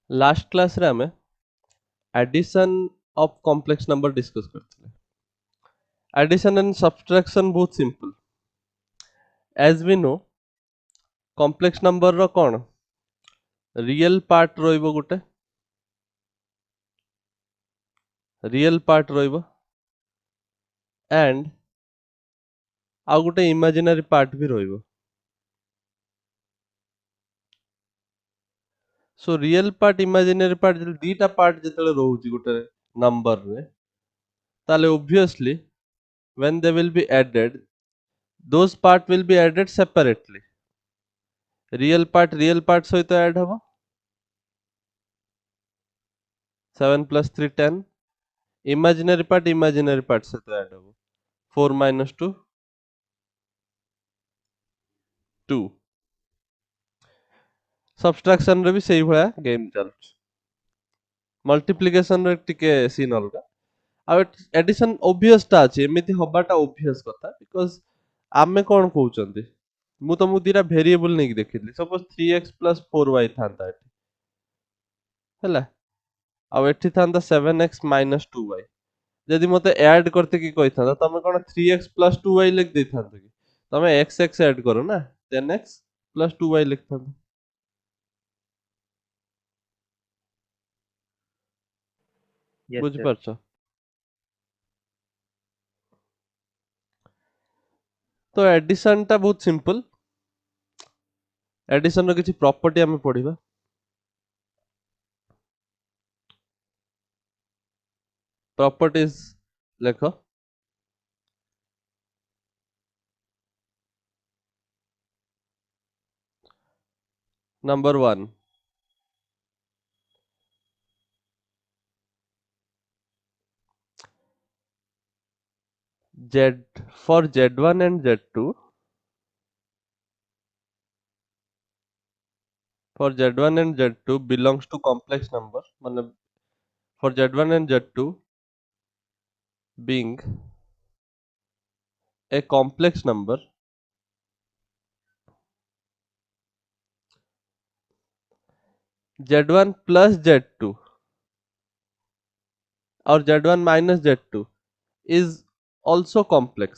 Last class रे आमे addition of complex number discuss करथिले। एडिशन एंड सब्ट्रैक्शन बहुत सिंपल। As we know complex number रो कोन रियल पार्ट रोइबो गुटे रियल पार्ट रोइबो एंड आ गुटे इमेजिनरी पार्ट भी रोइबो। So real part imaginary part जब दीटा पार्ट जेतले रहउची गुटे नंबर रे ताले obviously when they will be added those part will be added separately। Real part सहित ऐड हबो 7 plus 3 10। इमेजिनरी पार्ट सहित ऐड हबो 4 minus 2 2। सब्सट्रैक्शन रे भी सही भला गेम चलछ। मल्टीप्लिकेशन रे टिके सीन अलगा आ एडिशन ऑब्वियस टा अछि एमिति हबाटा ऑब्वियस कथा बिकॉज़ आमे कोन कहउचंती मु तुमको दिरा वेरिएबल नै देखिली सपोज 3x plus 4y थांता एठी हैला आ एठी थांता 7x minus 2y जदि मते ऐड करते कि कहि थांता तमे कोन 3x plus 2y लिख दे थांतो कि तमे x x ऐड करो ना 10x plus 2y लिख थांतो। Yes, बुझि sir. परछो तो एडिशन टा बहुत सिंपल। एडिशन रो किछि प्रॉपर्टी हमें पढिबा। प्रॉपर्टीज लेखो number 1 z for z1 and z2 for z1 and z2 belongs to complex number मतलब for z1 and z2 being a complex number z1 plus z2 और z1 minus z2 is also complex।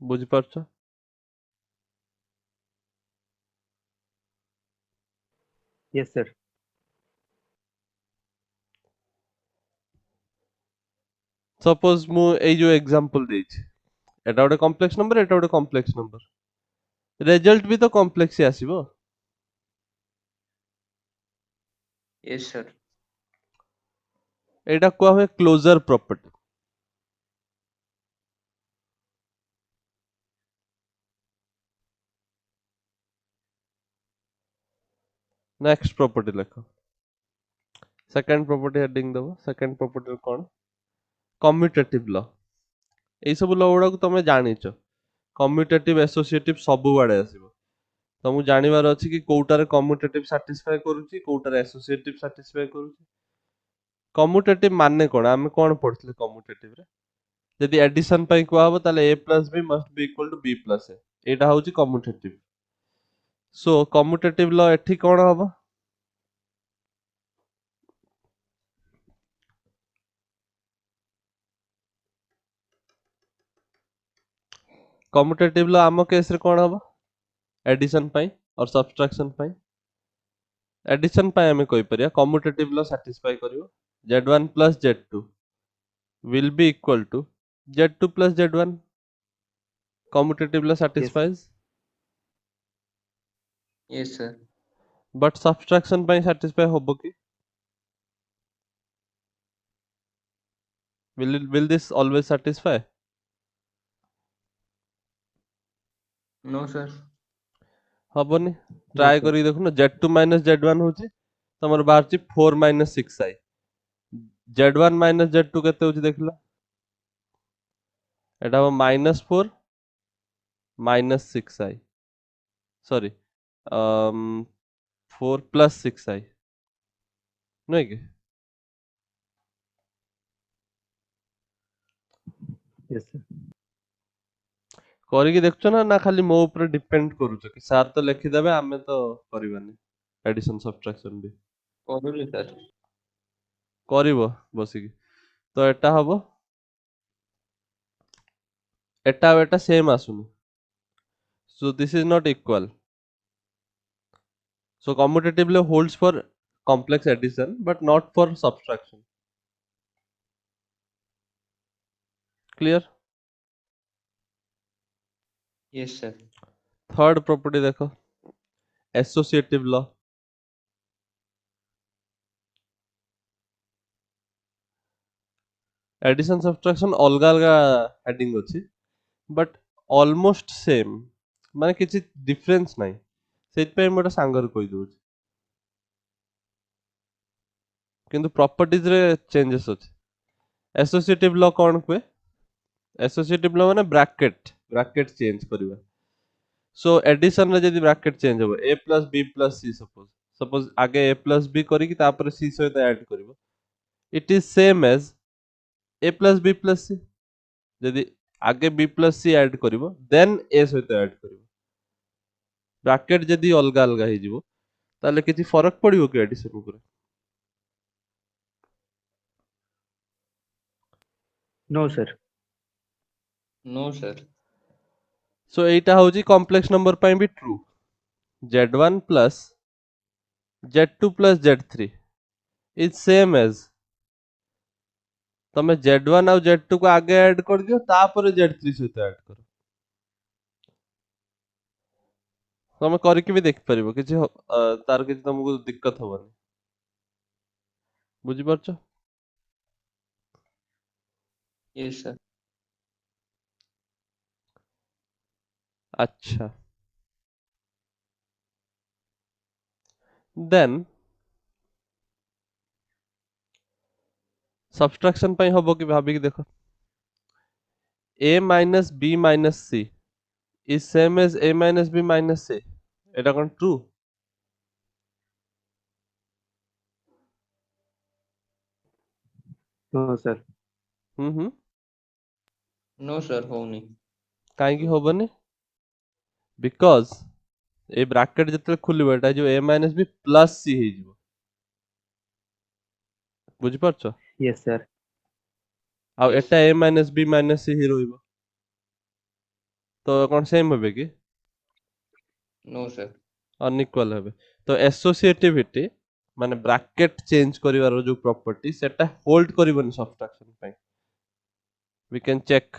बुझि परछो Yes, sir. Suppose मु ए जो example देछि एटा गोटे complex number एटा गोटे complex number result भी तो कॉम्प्लेक्स ही आसीबो। Yes, sir. एटा कोआ हुए क्लोजर प्रॉपर्टी। नेक्स्ट प्रॉपर्टी लिखो सेकंड प्रॉपर्टी हेडिंग दबो सेकंड प्रॉपर्टी कोन कम्यूटेटिव लॉ ए सब लॉ गुडा को तमे जानिचो कम्यूटेटिव एसोसिएटिव सब बाडे आसीबो तमु जानिबार अछि कि कोउटारे कम्यूटेटिव सैटिस्फाई करूची कोउटारे एसोसिएटिव सैटिस्फाई करूची। कम्यूटेटिव माने कोन आमे कोन पढथिले कम्यूटेटिव रे यदि एडिशन पई को हबो ताले a plus b must be equal to b plus a एटा होची कम्यूटेटिव। सो कम्यूटेटिव लॉ एठी कोन हबो कम्यूटेटिव लॉ आम केस रे कोन हबो एडिशन पई और सब्सट्रैक्शन पई। एडिशन पई हमें कहि परिया कम्यूटेटिव लॉ सैटिस्फाई करिवो z1 plus z2 will be equal to z2 plus z1 commutative law Yes. satisfies Yes, sir. but subtraction by satisfy hobo ki will this always satisfy No, sir. हबोनी No, try sir. करी देखो ना z2 minus z1 होची तमर बाहर ची 4 minus 6i z1 minus z2 केते होची देखला एटा हो -4 -6i सॉरी 4 plus 6i नहीं कि Yes, sir. କରିକି ଦେଖୁଛ ନା ଖାଲି ମୋ ଉପରେ ଡିପେଣ୍ଡ କରୁଛ କି ସାର୍ ତ ଲେଖିଦେବେ ଆମେ ତ କରିବାନି ଏଡିସନ ସବଟ୍ରାକ୍ସନ ବି କରୁଲି ସାର୍ କରିବ ବସିକି ତ ଏଟା ହବ ଏଟା ଆଉ ଏଟା ସେମ୍ ଆସୁନି so this is not equal so commutatively holds for complex addition but not for subtraction clear yes sir third property देखो associative law addition subtraction अलगा अलगा heading ଅଛି but almost same ମାନେ କିଛି difference ନାହିଁ ସେଇଥିପାଇଁ ମୁଁ ଏଟା ସାଙ୍ଗରେ କହିଦଉଛି କିନ୍ତୁ properties ରେ changes ଅଛି associative law କଣ କୁହେ associative law ମାନେ bracket change କରିବା so addition ରେ ଯଦି bracket change ହବ a plus b plus c suppose ଆगे a plus b କରିକି ତାପରେ c ସହିତ add କରିବ it is same as a plus b plus c ଯଦି ଆगे b plus c add କରିବ then a ସହିତ add କରିବ ବ୍ରାକେଟ ଯଦି ଅଲଗା ଅଲଗା ହେଇଯିବ ତାହେଲେ କିଛି ଫରକ ପଡିବ କି addition ଉପରେ No, sir. No sir so ଏଇଟା ହଉଛି କମ୍ପ୍ଲେକ୍ସ ନମ୍ବର ପାଇଁ ବି true z1 plus z2 plus z3 is same as ତମେ z1 ଆଉ z2 କୁ ଆगे add କରିଦିଅ ତାପରେ z3 ସହିତ add କର ତମେ କରିକି ବି ଦେଖିପାରିବ କିଛି ତାର କିଛି ତମକୁ ଦିକ୍କତ ହବନି ବୁଝିପାରୁଛ यस सर ଆଚ୍ଛା then subtraction ପାଇଁ ହବ କି ଭାବିକି ଦେଖ a minus b minus c is same as a minus b minus c এটা কোন true No, sir. ହୁଁ नो सर होनी କାହିଁକି ହବନି because ଏ ବ୍ରାକେଟ ଯେତେବେଳେ ଖୋଲିବ ଏଟା ଯୋଉ a minus b plus c ହେଇଯିବ ବୁଝିପାରୁଛ Yes, sir. ଆଉ Yes. ଏଟା a minus b minus c ହିଁ ରହିବ ତ କଣ ସେମ୍ ହେବେ କି नो सर ଅନଇକ୍ୱାଲ ହେବେ ତ associativity ମାନେ ବ୍ରାକେଟ ଚେଞ୍ଜ କରିବାର ଯୋଉ ପ୍ରପର୍ଟି ସେଟା ହୋଲ୍ଡ କରିବନି ସବଟ୍ରାକ୍ସନ ପାଇଁ we can check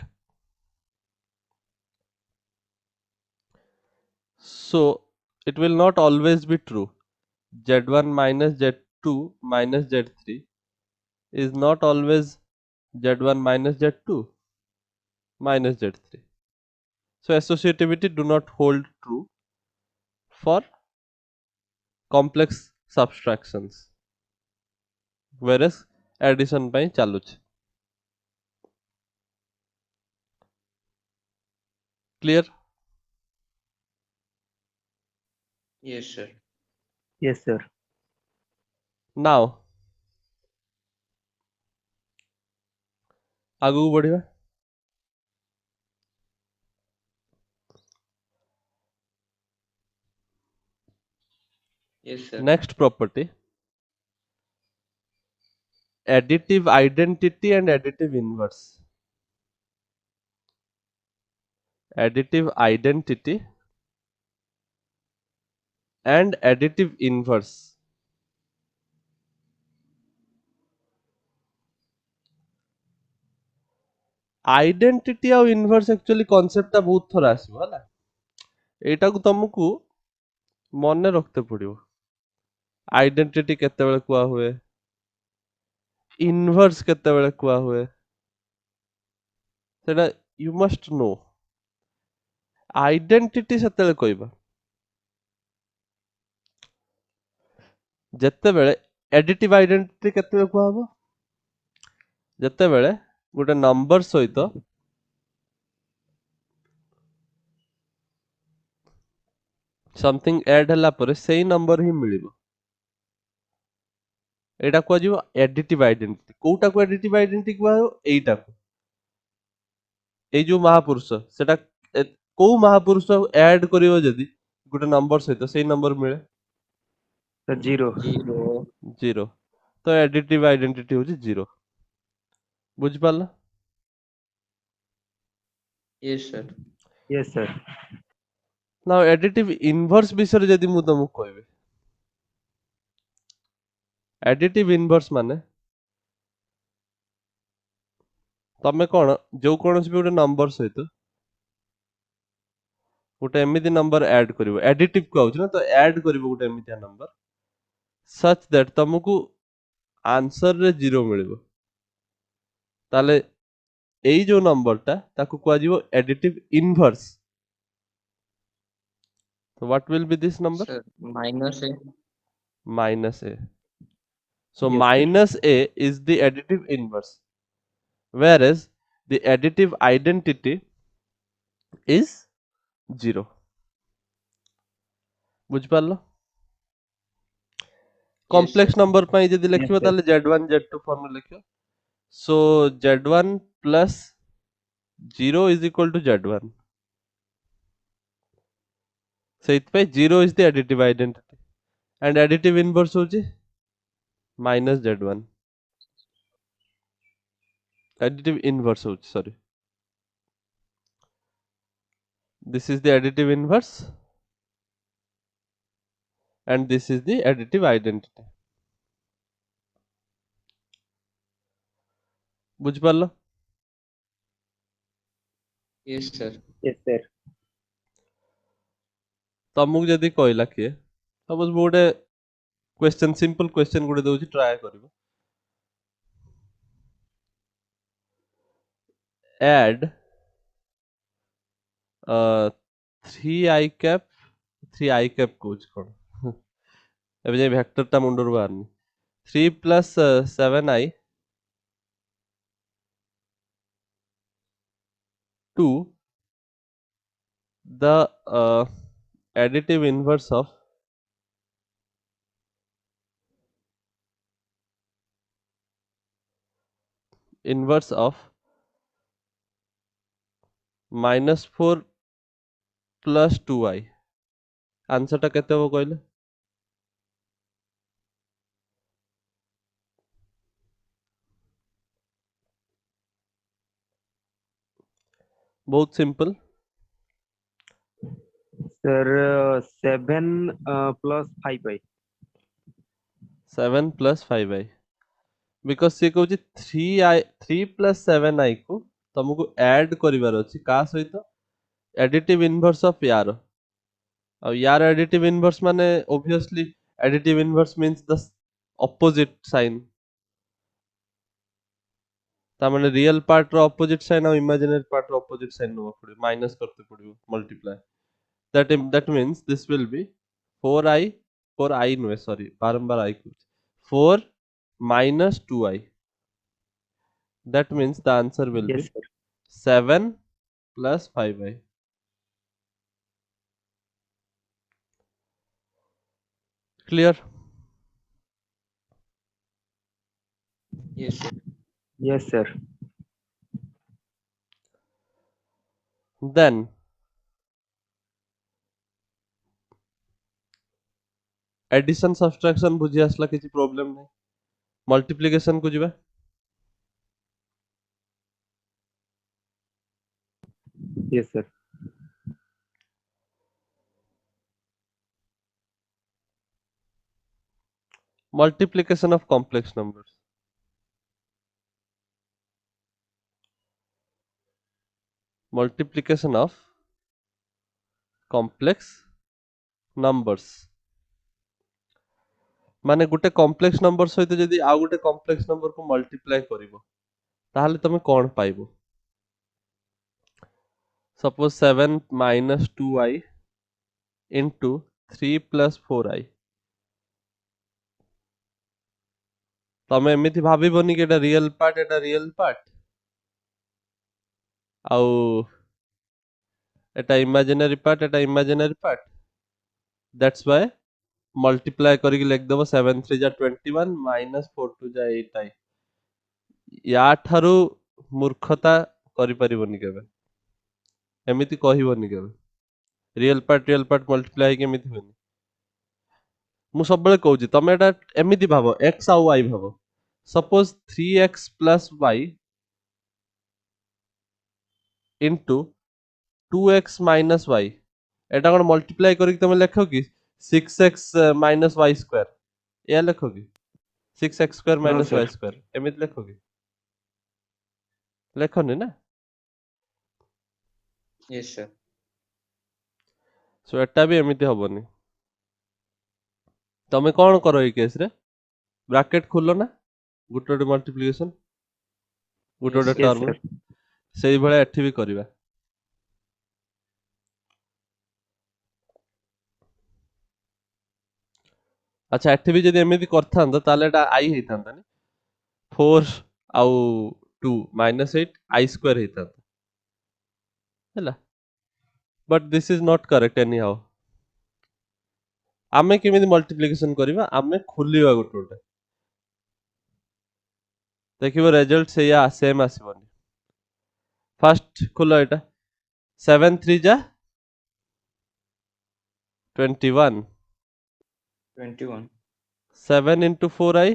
so it will not always be true z1 minus z2 minus z3 is not always z1 minus z2 minus z3 so associativity do not hold true for complex subtractions whereas addition ପାଇଁ ଚାଲୁଛି clear yes sir Yes, sir. now ଆଗକୁ ବଢିବା yes sir next property additive identity and additive inverse additive identity and additive inverse identity ଆଉ inverse actually କନସେପ୍ଟଟା ବହୁତ ଥର ଆସିବ ହେଲା ଏଇଟାକୁ ତମକୁ ମନେ ରଖତେ ପଡିବ ଆଇଡେଣ୍ଟିଟି କେତେବେଳେ କୁହା ହୁଏ ଇନଭର୍ସ କେତେବେଳେ କୁହା ହୁଏ ସେଟା ୟୁ ମଷ୍ଟ ନୋ ଆଇଡେଣ୍ଟିଟି ସେତେବେଳେ କହିବା ଯେତେବେଳେ ଏଡିଟିଭ ଆଇଡେଣ୍ଟିଟି କେତେବେଳେ କୁହାହବ ଯେତେବେଳେ ଗୋଟେ ନମ୍ବର ସହିତ समथिंग ऐड ହେଲା ପରେ ସେଇ ନମ୍ବର ହିଁ ମିଳିବ ଏଇଟା କୁହାଯିବ ଏଡିଟିଭ ଆଇଡେଣ୍ଟିଟି କୋଉଟାକୁ ଏଡିଟିଭ ଆଇଡେଣ୍ଟିଟି କୁହାଯିବ ଏଇଟାକୁ ଏଇ ଯୋଉ ମହାପୁରୁଷ ସେଟା କୋଉ ମହାପୁରୁଷ ଆଡ୍ କରିବ ଯଦି ଗୋଟେ ନମ୍बर ସହିତ ସେଇ ନମ୍बर ମିଳେ Sir, 0. 0. 0 ତ additive identity ହଉଛି 0 ବୁଝିପାରିଲ Yes, sir. Yes, sir. now additive inverse ବିଷୟରେ ଯଦି ମୁଁ ତମକୁ କହିବି additive inverse ମାନେ ତମେ କଣ ଯୋଉ କୌଣସି ବି ଗୋଟେ ନମ୍ବର ସହିତ ଗୋଟେ ଏମିତି ନମ୍ବର ଆଡ୍ କରିବ additive କହୁଛି ନା ତ add କରିବ ଗୋଟେ ଏମିତିଆ ନମ୍ବର such that ତମକୁ ଆନ୍ସର ରେ 0 ମିଳିବ ତାହେଲେ ଏଇ ଯୋଉ ନମ୍ବରଟା ତାକୁ କୁହାଯିବ additive inverse so what will be this number Sir, minus a. minus a so Yes, sir. minus a is the additive inverse whereas the additive identity is 0 ବୁଝିପାରିଲ Yes, କମ୍ପ୍ଲେକ୍ସ sir. ନମ୍ବର ପାଇଁ ଯଦି Yes, ଲେଖିବ sir. ତାହେଲେ z1 z2 form ଲେଖିବ so z1 plus 0 is equal to z1 ସେଇଥିପାଇଁ 0 is the additive identity and additive inverse ହଉଛି minus z1 additive inverse ହଉଛି sorry this is the additive inverse and this is the additive identity ବୁଝିପାରିଲ Yes, sir. Yes, sir. ତମକୁ ଯଦି କହିଲା କିଏ suppose ମୁଁ ଗୋଟେ କ୍ୱେଶ୍ଚନ ସିମ୍ପଲ କ୍ୱେଶ୍ଚନ ଗୋଟେ ଦଉଛି ଟ୍ରାଏ କରିବ add 3i cap 3i cap କହୁଛି କଣ ଏବେ ଯାଇ ଭେକ୍ଟର ଟା ମୁଣ୍ଡରୁ ବାହାରୁନି 3 plus 7i to the additive inverse of minus 4 plus 2i answer टा केते हो कहले बहुत simple Sir, 7 plus 5i. 7 plus 5i because से कहूची 3i 3 plus 7i को तुमको ऐड करिवार अछि का सहित एडिटिव इनवर्स ऑफ यार और यार एडिटिव इनवर्स माने obviously additive inverse means the opposite sign ता माने रियल पार्ट रो ऑपोजिट साइन और इमेजिनरी पार्ट रो ऑपोजिट साइन नो पड़े माइनस करते पड़ियो multiply that means this will be 4i 4i no sorry बारंबार i को 4 minus 2i that means the answer will be Yes, sir. 7 plus 5i clear Yes, sir. Yes, sir. then addition subtraction बुझी आसला किसी problem नहीं multiplication को जिबा Yes, sir. multiplication of complex numbers multiplication of complex numbers माने गुटे complex number सहित जदि आ गुटे complex number को मल्टीप्लाई करिवो ताहले तमे कोन पाइबो suppose 7 minus 2i into 3 plus 4i तमे एमिति भाबिबोनी कि एटा रियल पार्ट आउ एटा imaginary part that's why multiply करिक लिख देबो 7 3 जा 21 minus 4 2 जा 8i या ठारू मूर्खता करि परिबोनी केबे एमिति कहबनी केबे रियल पार्ट मल्टीप्लाई के एमिति होनी मु सब बेले कहूची तमे एटा एमिति भाबो x ଆଉ y भाबो suppose 3x plus y into 2x minus y एटा कोन मल्टीप्लाई करिक तमे लेखो कि 6x minus y square या लेखो कि 6x square No, minus sir. y square एमिति लेखो कि लेखोनी ना Yes, sir. सो एटा भी एमिति हबनी तमे कोन करो ए केस रे ब्रैकेट खोलो ना गुटे मल्टीप्लिकेशन गुटे Yes, sir. Yes, term sir. सेही भले एठी भी करिवा अच्छा एठी भी जदि एमिति करथांत ताले एटा i हेइथांता नि 4 आउ 2 minus 8 i square हेइथांता हैला but this is not correct any how आमे केमिति मल्टीप्लिकेशन करिवा आमे खोलिवा गुटे देखिबो रिजल्ट से या सेम आसीबनी फर्स्ट खोलो एटा 7 3 जा 21 21. 7 into 4i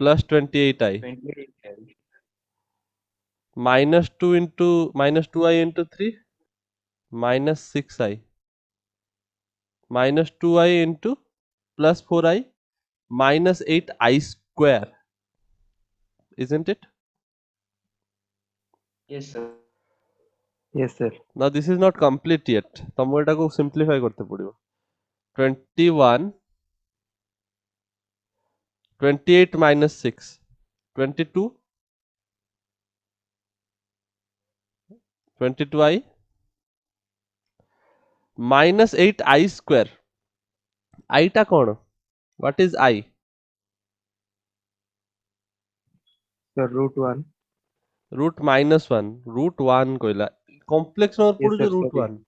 plus 28i 28. minus 2 into minus 2i into 3 minus 6i minus 2i into plus 4i minus 8i square isn't it Yes, sir. Yes, sir. now this is not complete yet तमको एटा को simplify करते पड़िबो 21 28 minus 6 22 22i minus 8i square i टा कौन what is i Sir, root 1. root minus 1 root 1 कहला complex number Yes, पड़ुजे sir. root Sorry. 1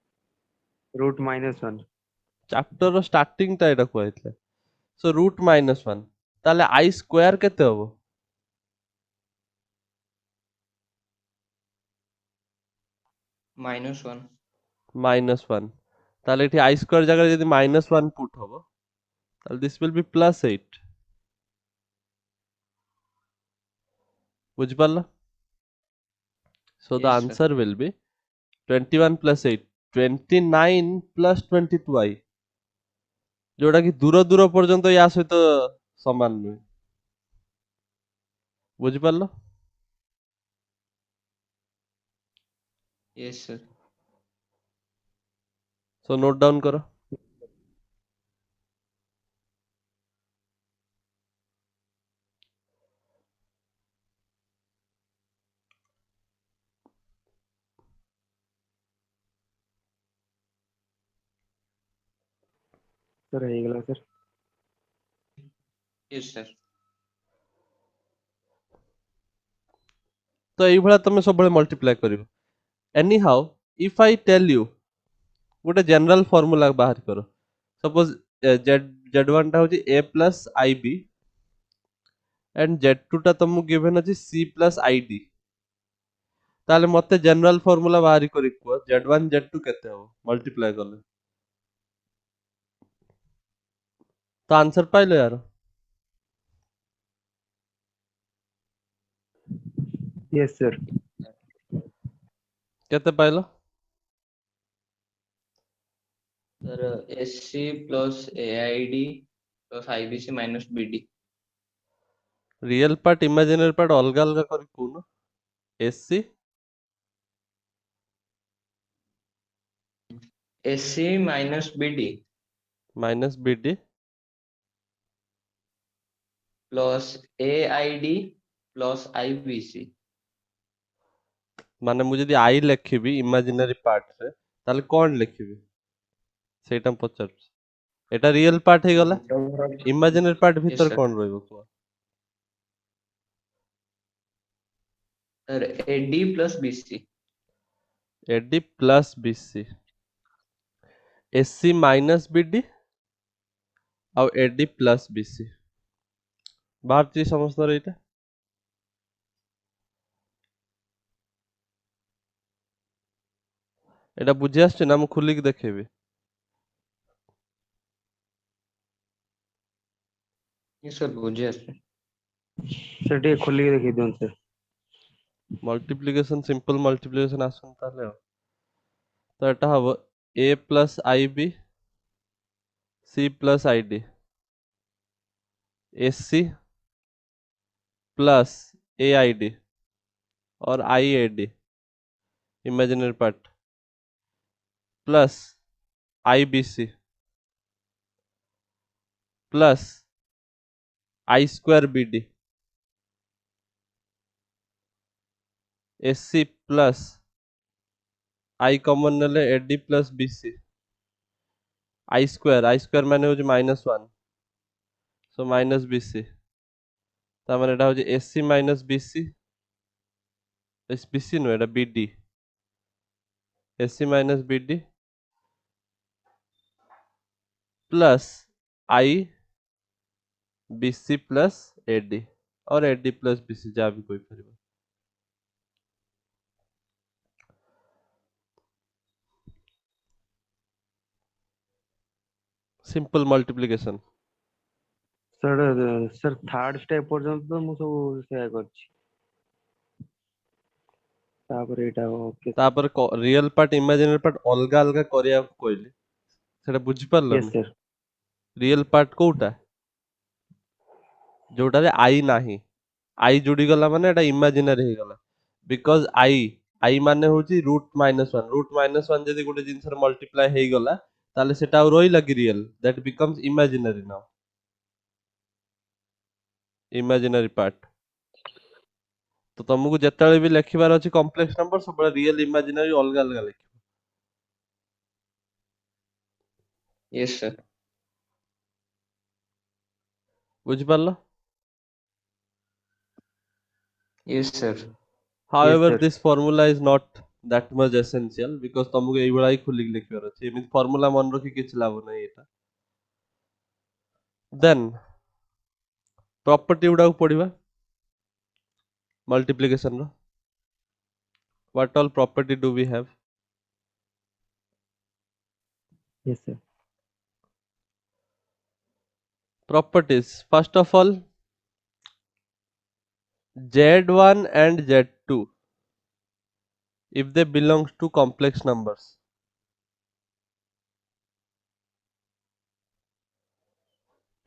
Root -1. Chapter रो starting टा एटा कहैतले सो root minus 1 ताले i square केते हबो -1. minus 1 ताले एठी i square जगह यदि minus 1 पुट हबो ताले this will be plus 8 बुझ पारला so the Yes, sir. answer will be 21 plus 8 29 plus 22i जोटा कि दूर दूर पर्यंत या सहित समान नुहे बुझ पारला Yes, sir. So note down करो Sir, ହେଇଗଲା sir. Yes, sir. तो एई भला तमे सब बेले मल्टीप्लाई करिवो anyhow if I tell you गोटे जनरल फार्मूला बाहर करो सपोज z1 टा होची a plus ib and z2 टा तुमको गिवन अछि c plus id ताले मते जनरल फार्मूला बाहर करी को z1 z2 केते हो मल्टीप्लाई करले तो आंसर पाइलो यार Yes, sir. केते पाइलो Sir, SC plus AID plus IBC minus BD. Real part imaginary part अलग अलग करी कोन SC SC minus BD minus BD plus AID plus IBC. माने मु जदी आई लिखिबी इमेजिनरी पार्ट रे ताले कोन लिखिबी सेटा पचार एटा रियल पार्ट हे गला इमेजिनरी पार्ट Yes, भीतर sir. कोन रहइबो को Sir, AD plus BC. AD plus BC AC minus BD और एडी प्लस बीसी बाहर समस्त रहीटा এটা বুঝি আসছে না? ମୁଁ ଖୋଲିକି ଦେଖେଇବି। ये सर बुझे आसছে। सर ଟିକେ ଖୋଲିକି ଦେଖେଇ ଦିଅନ୍ତୁ sir। ମଲ୍ଟିପ୍ଲିକେସନ ସିମ୍ପଲ ମଲ୍ଟିପ୍ଲିକେସନ ଆସୁନି ତାହେଲେ ଆଉ। ତ ଏଟା ହବ a plus ib c plus id ac plus aid और iad imaginary part plus ibc plus i square bd ac plus i common नेले ad plus bc i square माने होची -1 सो माइनस bc ता माने एटा होची ac माइनस bc एस bc नो एटा bd ac minus bd plus i bc plus ad और ad प्लस bc जा भी कोई परिबा simple multiplication sir third step पर्यंत तो ମୁଁ ସବୁ ସେୟା କରିଛି ତାପରେ ଏଇଟା ଓକେ सर। तापर रियल पार्ट इमेजिनरी पार्ट अलगा अलगा करिया कोइली सेटा बुझी यस पारलनी सर। रियल पार्ट कोउटा जोटा रे आई नाही आई जुड़ी गला माने एटा इमेजिनरी हे गला बिकॉज़ आई माने होची रूट माइनस वन जदी गोटे जिंसर मल्टीप्लाई हे गला ताले सेटा आ रोई लगी real that becomes imaginary now imaginary part तो तुमको जेताले भी लिखिबार अछि कॉम्प्लेक्स नंबर सब रियल इमेजिनरी अलगा अलगा लिख यस सर। बुझी पारलो yes sir. Yes however sir. this formula is not that much essential because तुमको एई बळा ही खुली लिखिबार अछि एमित फार्मूला मन रखि किछ लाभ नै एटा देन प्रॉपर्टी उडा पढिबा multiplication रो what all property do we have यस सर। properties first of all z1 and z2 if they belongs to complex numbers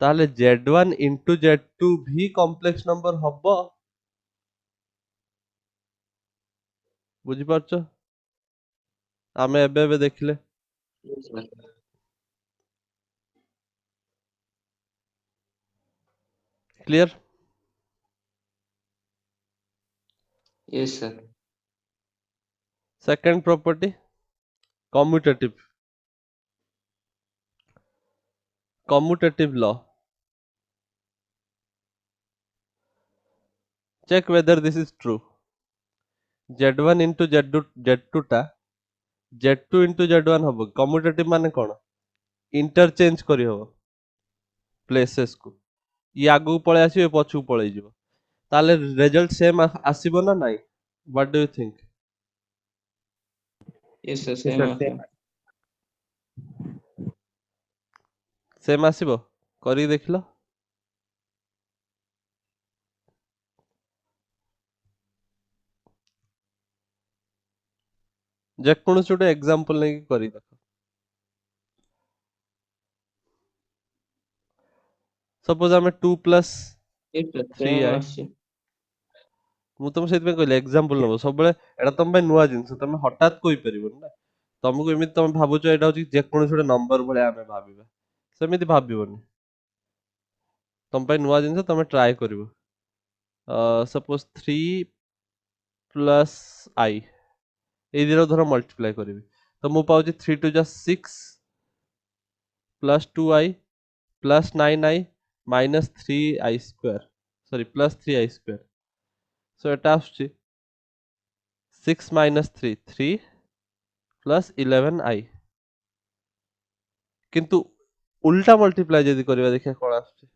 ताहले z1 into z2 भी complex number हबो बुझी पारछो आमे एबे एबे देखले yes sir. Clear yes sir. second property commutative law check whether this is true z1 into z2 टा z2 into z1 हबो commutative माने कोन इंटरचेंज करी हबो प्लेसेस को ये आगु पळे आसीबे पछु पळे जिवो ताले रिजल्ट सेम आसीबो ना नाही what do you think yes sir yes same sir आसे। सेम आसीबो करी देखलो जे कोनोस छोटे एग्जांपल नै करी देखो सपोज हमें 2 प्लस यस सर 3 सेम आए आसे। ମୁଁ ତମ ସେଇଥିପାଇଁ କହିଲି ଏକ୍ସାମ୍ପଲ ନବ ସବୁବେଳେ ଏଟା ତମ ପାଇଁ ନୂଆ ଜିନିଷ ତମେ ହଠାତ୍ କହିପାରିବନି ନା ତମକୁ ଏମିତି ତମେ ଭାବୁଛ ଏଟା ହଉଛି ଯେକୌଣସି ଗୋଟେ ନମ୍ବର ଭଳିଆ ଆମେ ଭାବିବା ସେମିତି ଭାବିବନି ତମ ପାଇଁ ନୂଆ ଜିନିଷ ତମେ ଟ୍ରାଏ କରିବ ସପୋଜ 3 ପ୍ଲସ୍ ଆଇ ଏଇ ଦିନ ଧର ମଲ୍ଟିପ୍ଲାଏ କରିବି ତ ମୁଁ ପାଉଛି 3 ଟୁ ଯା 6 plus 2i plus 9i minus 3i square sorry plus 3i square so ଏଟା ଆସୁଛି 6 minus 3 3 plus 11i किंतु उल्टा मल्टीप्लाई जदि करबा देखिया कोन आछी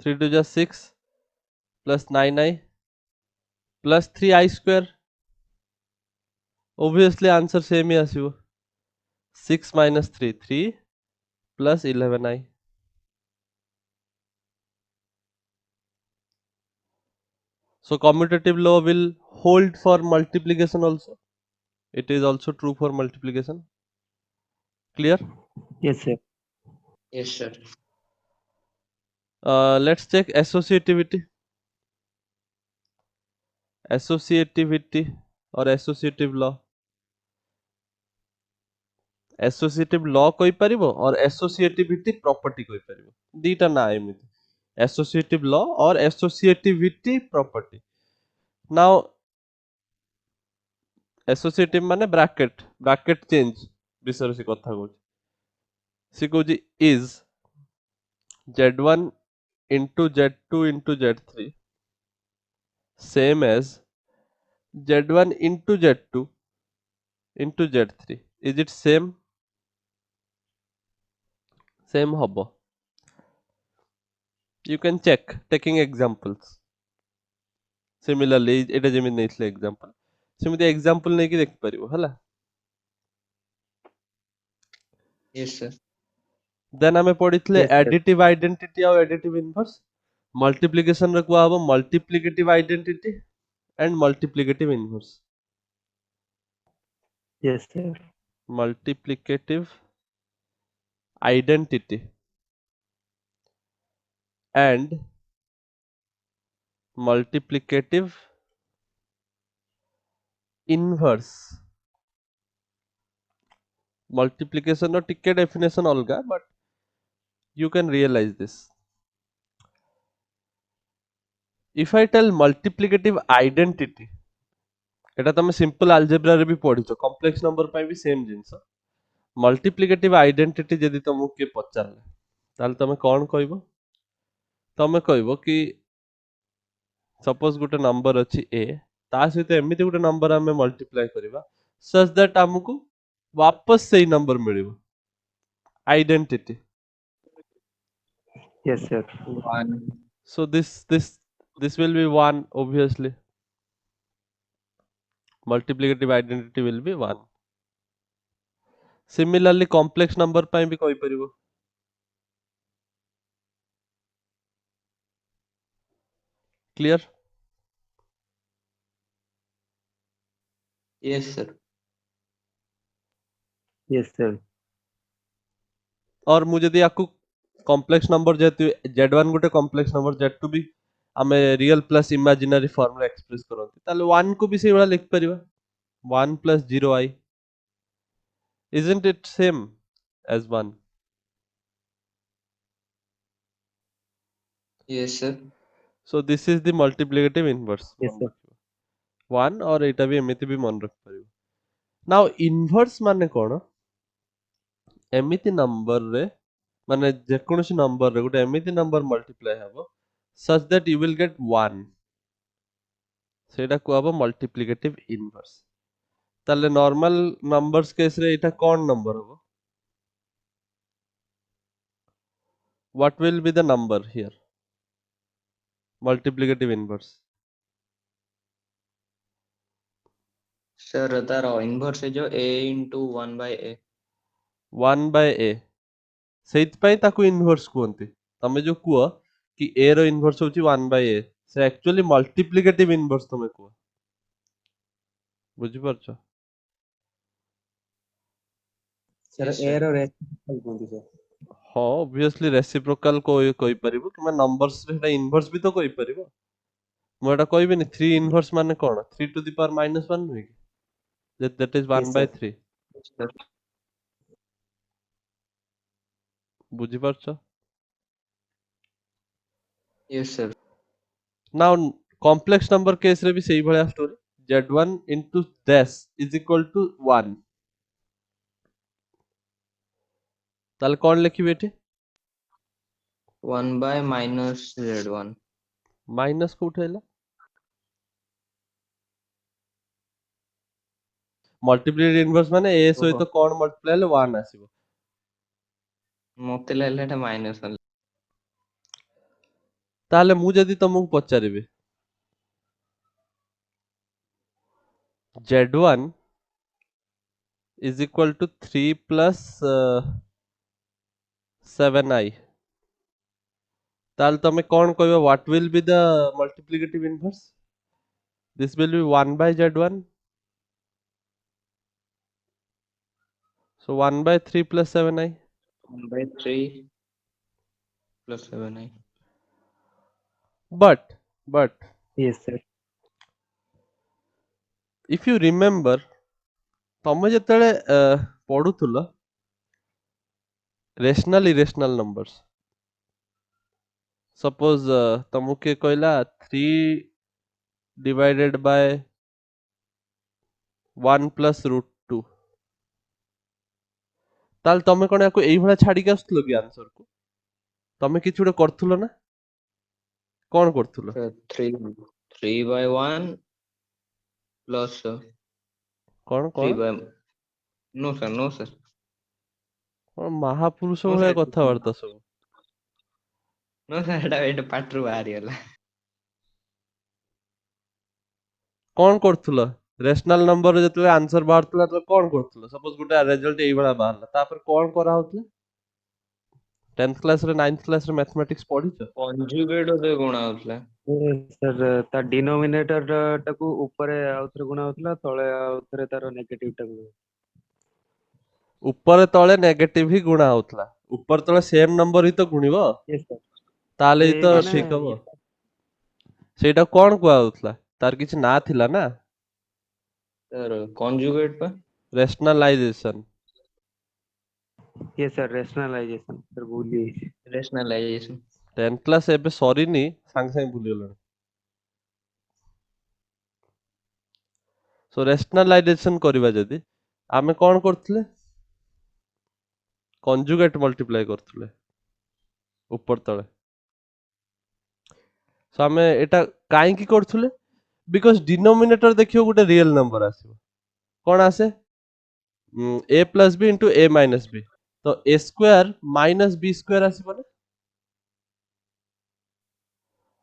3 to the 6 plus 9i plus 3i square obviously answer same ही आसीबो 6 minus 3 3 plus 11i so commutative law will hold for multiplication also it is also true for multiplication clear Yes, sir. Yes, sir. let's check associativity or associative law associative law कहि परिबो और associativity property कहि परिबो दीटा ना एमिति associative law or associativity property now associative माने bracket change विषय से कथा कहू से कहू is z1 into z2 into z3 same as z1 into z2 into z3 is it same hobo you can check taking examples similarly এটা যেମିତି ନେଇଥିଲେ example ସେମିତି example ନେଇକି ଦେଖି ପାରିବ ହେଲା Yes, sir. then ଆମେ ପଢିଥିଲେ Yes, sir. additive identity ଆଉ additive inverse multiplication ରେ କୁହା ହବ multiplicative identity and multiplicative inverse Yes, sir. multiplicative identity and multiplicative inverse multiplication ର ଟିକେ definition ଅଲଗା but you can realize this if I tell multiplicative identity এটা ତମେ simple algebra ରେ ବି ପଢିଛ complex number ପାଇଁ ବି same ଜିନିଷ multiplicative identity ଯଦି ତମକୁ କିଏ ପଚାରିଲା ତାହେଲେ ତମେ କଣ କହିବ ତମେ କହିବ କି suppose ଗୋଟେ number ଅଛି a ତା ସହିତ ଏମିତି ଗୋଟେ number ଆମେ multiply କରିବା such that ଆମକୁ वापस ସେଇ number ମିଳିବ identity Yes, sir. 1. so this will be 1 obviously multiplicative identity will be 1 similarly complex number ପାଇଁ ବି କହିପାରିବ clear Yes, sir. Yes, sir. और ମୁଁ ଯଦି ୟାକୁ complex number ଯେହେତୁ z1 ଗୋଟେ complex number z2 ବି ଆମେ real plus imaginary form ରେ express କରନ୍ତି ତାହେଲେ 1 କୁ ବି ସେଇଭଳିଆ ଲେଖିପାରିବା 1 plus 0i isn't it same as 1 Yes, sir. so this is the multiplicative inverse Yes, sir. 1 और एटा भी एमिति भी मन रख परिबो now inverse माने कोन एमिति नंबर रे माने जे कोनोसी नंबर रे गोटे एमिति नंबर मल्टीप्लाई हबो such that you will get 1 सेटा को हबो multiplicative inverse ताले normal numbers केस रे एटा कोन नंबर हबो what will be the number here multiplicative inverse Sir, तार inverse है जो a into 1 by a. 1 by a सेइत पई ताकू इनवर्स कुहंती तमे जो कुह कि a रो इनवर्स होची 1 by a से एक्चुअली मल्टीप्लिकेटिव इनवर्स तमे कुह बुझी परछो Sir, Yes, sir. error reciprocal କୁହନ୍ତି sir. हाँ obviously reciprocal को कहि परिबो कि नंबर्स रे एटा इनवर्स भी तो कहि परिबो मु एटा कहबिनी 3 इनवर्स माने कोन 3 to the power minus 1 नुहे कि that is 1 Yes, by sir. 3 Yes, sir. बुझी परछो Yes, sir. now complex number case रे भी सही भलिया story z1 into dash is equal to 1 ताले कोन लिखिबे एठी 1 by minus z1. माइनस को उठैला मल्टीप्लिकेटिव इनवर्स माने a सहित ओहो कोन मल्टीप्लाई हेले 1 आसीबो मते लागले एटा माइनस वाला ताले मु जदी तुमको पचारिबे Z1 is equal to 3 plus 7i. ताल तमे कौन कहबो what will be the multiplicative inverse? This will be 1 by Z1. So 1 by 3 plus 7i. 1 by 3 plus 7i. But Yes, sir. if you remember ତମେ ଯେତେବେଳେ ପଢୁଥିଲ rational irrational numbers, suppose ତମକୁ କିଏ କହିଲା 3 divided by 1 plus root 2, ତାହେଲେ ତମେ କଣ ୟାକୁ ଏଇଭଳିଆ ଛାଡିକି ଆସୁଥିଲ କି ଆନ୍ସର କୁ? ତମେ କିଛି ଗୋଟେ କରୁଥିଲ ନା? କଣ କରୁଥିଲ? Sir, 3 by 1 plus କଣ 3 କଣ by no sir, no sir, କଣ ମହାପୁରୁଷ no ଭଳିଆ sir, କଥାବାର୍ତ୍ତା ସବୁ? no sir, ଏଟା ପାଟିରୁ ବାହାରିଗଲା। କଣ କରୁଥିଲ? ରେଶନାଲ ନମ୍ବର ଯେତେବେଳେ ଆନ୍ସର ବାହାରୁଥିଲା ତ କଣ କରୁଥିଲ? ସପୋଜ ଗୋଟେ ରେଜଲ୍ଟ ଏଇଭଳିଆ ବାହାରିଲା, ତାପରେ କଣ କରାହଉଥିଲା? 10th କ୍ଲାସ ରେ 9th କ୍ଲାସ ରେ ମ୍ୟାଥମେଟିକ୍ସ ପଢିଛ? କଞ୍ଜୁଗେଟ ରେ ଗୁଣା ହଉଥିଲା। ସର ତା ଡିନୋମିନେଟର ଟାକୁ ଉପରେ ଆଉଥରେ ଗୁଣା ହଉଥିଲା, ତଳେ ଆଉଥରେ ତାର ନେଗେଟିଭ ଟା ଗୁଣା ଉପରେ ତଳେ ନେଗେଟିଭ ହିଁ ଗୁଣା ହଉଥିଲା। ଉପରେ ତଳେ ସେମ ନମ୍ବର ହିଁ ତ ଗୁଣିବ, ହଉଥିଲା। ତାହେଲେ ହିଁ ସେଇ ତ ମାନେ ଠିକ ହବ। ସେଇଟା କଣ କୁହାହଉଥିଲା? ତାର କିଛି ନାଁ ଥିଲା ନା? सर कॉन्जुगेट पा ରେଶନାଲାଇଜେସନ। ये सर रेशनलाइजेशन सर भूल गई। रेशनलाइजेशन 10th କ୍ଲାସ ଏବେ ସରିନି, ସାଙ୍ଗେ ସାଙ୍ଗେ ଭୁଲିଗଲାଣି। ସୋ ରେଶନାଲାଇଜେସନ କରିବା ଯଦି ଆମେ କଣ କରୁଥିଲେ? କଞ୍ଜୁଗେଟ ମଲ୍ଟିପ୍ଲାଏ କରୁଥିଲେ ଉପର ତଳେ। ସो ଆମେ ଏଟା କାହିଁକି କରୁଥିଲେ? ବିକଜ ଡିନୋମିନେଟର ଦେଖିବ ଗୋଟେ ରିଏଲ ନମ୍ବର ଆସିବ। କଣ ଆସେ? a plus b into a minus b। ତ a square minus b square ଆସିବ ନା?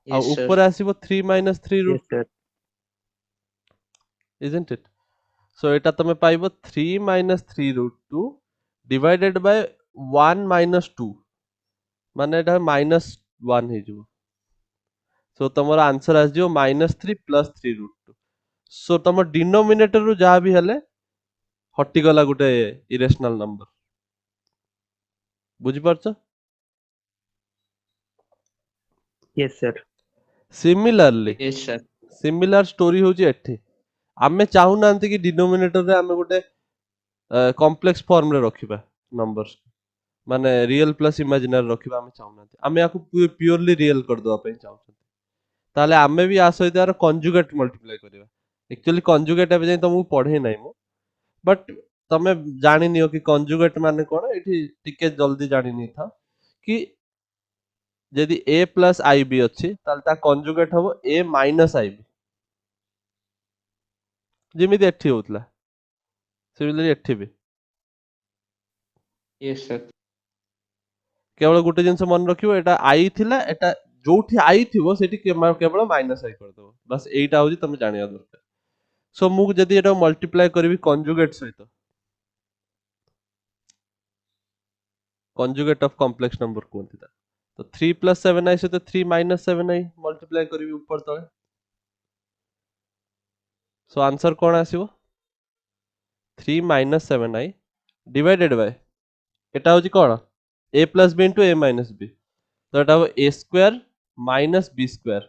ଆଉ यस सर ଉପରେ ଆସିବ 3 minus 3 yes root 2, sir isn't it? So ଏଟା ତମେ ପାଇବ 3 minus 3 root 2 divided by 1 minus 2, ମାନେ ଏଟା minus 1 ହେଇଯିବ। ସो ତମର ଆନ୍ସର ଆସିଯିବ -3 plus 3 root 2। ସो ତମ ଡିନୋମିନେଟର ରୁ ଯାହା ବି ହେଲେ ହଟିଗଲା ଗୋଟେ ଇରେଶନାଲ ନମ୍ବର। ବୁଝିପାରୁଛ? Yes sir similarly yes sir similar story ହଉଛି ଏଠି। ଆମେ ଚାହୁଁନାହାନ୍ତି କି ଡିନୋମିନେଟରରେ ଆମେ ଗୋଟେ କମ୍ପ୍ଲେକ୍ସ ଫର୍ମରେ ରଖିବା ନମ୍ବର, ମାନେ ରିଏଲ ପ୍ଲସ୍ ଇମାଜିନାରୀ ରଖିବା ଆମେ ଚାହୁଁନାହାନ୍ତି। ଆମେ ୟାକୁ ପିଓରଲି ରିଏଲ କରିଦବା ପାଇଁ ଚାହୁଁଛନ୍ତି। ତାହେଲେ ଆମେ ବି ୟା ସହିତ ୟାର କଞ୍ଜୁଗେଟ ମଲ୍ଟିପ୍ଲାଏ କରିବା। ଆକ୍ଚୁଆଲି କଞ୍ଜୁଗେଟ ଏବେ ଯାଇ ତମକୁ ପଢେଇ ନାହିଁ ମୁଁ, ବଟ୍ ତମେ ଜାଣିନିଅ କି କଞ୍ଜୁଗେଟ ମାନେ କଣ। ଏଠି ଟିକେ ଜଲ୍ଦି ଜାଣିନେଇଥାଅ କି ଯଦି a ପ୍ଲସ୍ ଆଇ ବି ଅଛି ତାହେଲେ ତା କଞ୍ଜୁଗେଟ ହବ a ମାଇନସ୍ ଆଇ ବି, ଯେମିତି ଏଠି ହଉଥିଲା ସେମିତି ଏଠି ବି। यस सर କେବଳ ଗୋଟେ ଜିନିଷ ମନେ ରଖିବ, ଏଟା i ଥିଲା, ଏଟା ଯୋଉଠି i ଥିବ ସେଠି କେବଳ ମାଇନସ୍ ଆଇ କରିଦବ। ବାସ୍ ଏଇଟା ହଉଛି ତମେ ଜାଣିବା ଦରକାର। ସୋ ମୁଁ ଯଦି ଏଟା ମଲ୍ଟିପ୍ଲାଏ କରିବି କଞ୍ଜୁଗେଟ ସହିତ, କଞ୍ଜୁଗେଟ ଅଫ କମ୍ପ୍ଲେକ୍ସ ନମ୍ବର କୁହନ୍ତି ତାକୁ। ତ 3 ପ୍ଲସ୍ 7i ସହିତ 3 ମାଇନସ୍ 7i ମଲ୍ଟିପ୍ଲାଏ କରିବି ଉପର ତଳେ। ସୋ ଆନ୍ସର କଣ ଆସିବ? 3 ମାଇନସ୍ 7i ଡିଭାଇଡେଡ୍ ବାଇ, ଏଟା ହଉଛି କଣ? a plus b into a minus b। ତ ଏଟା ହବ a square minus b square,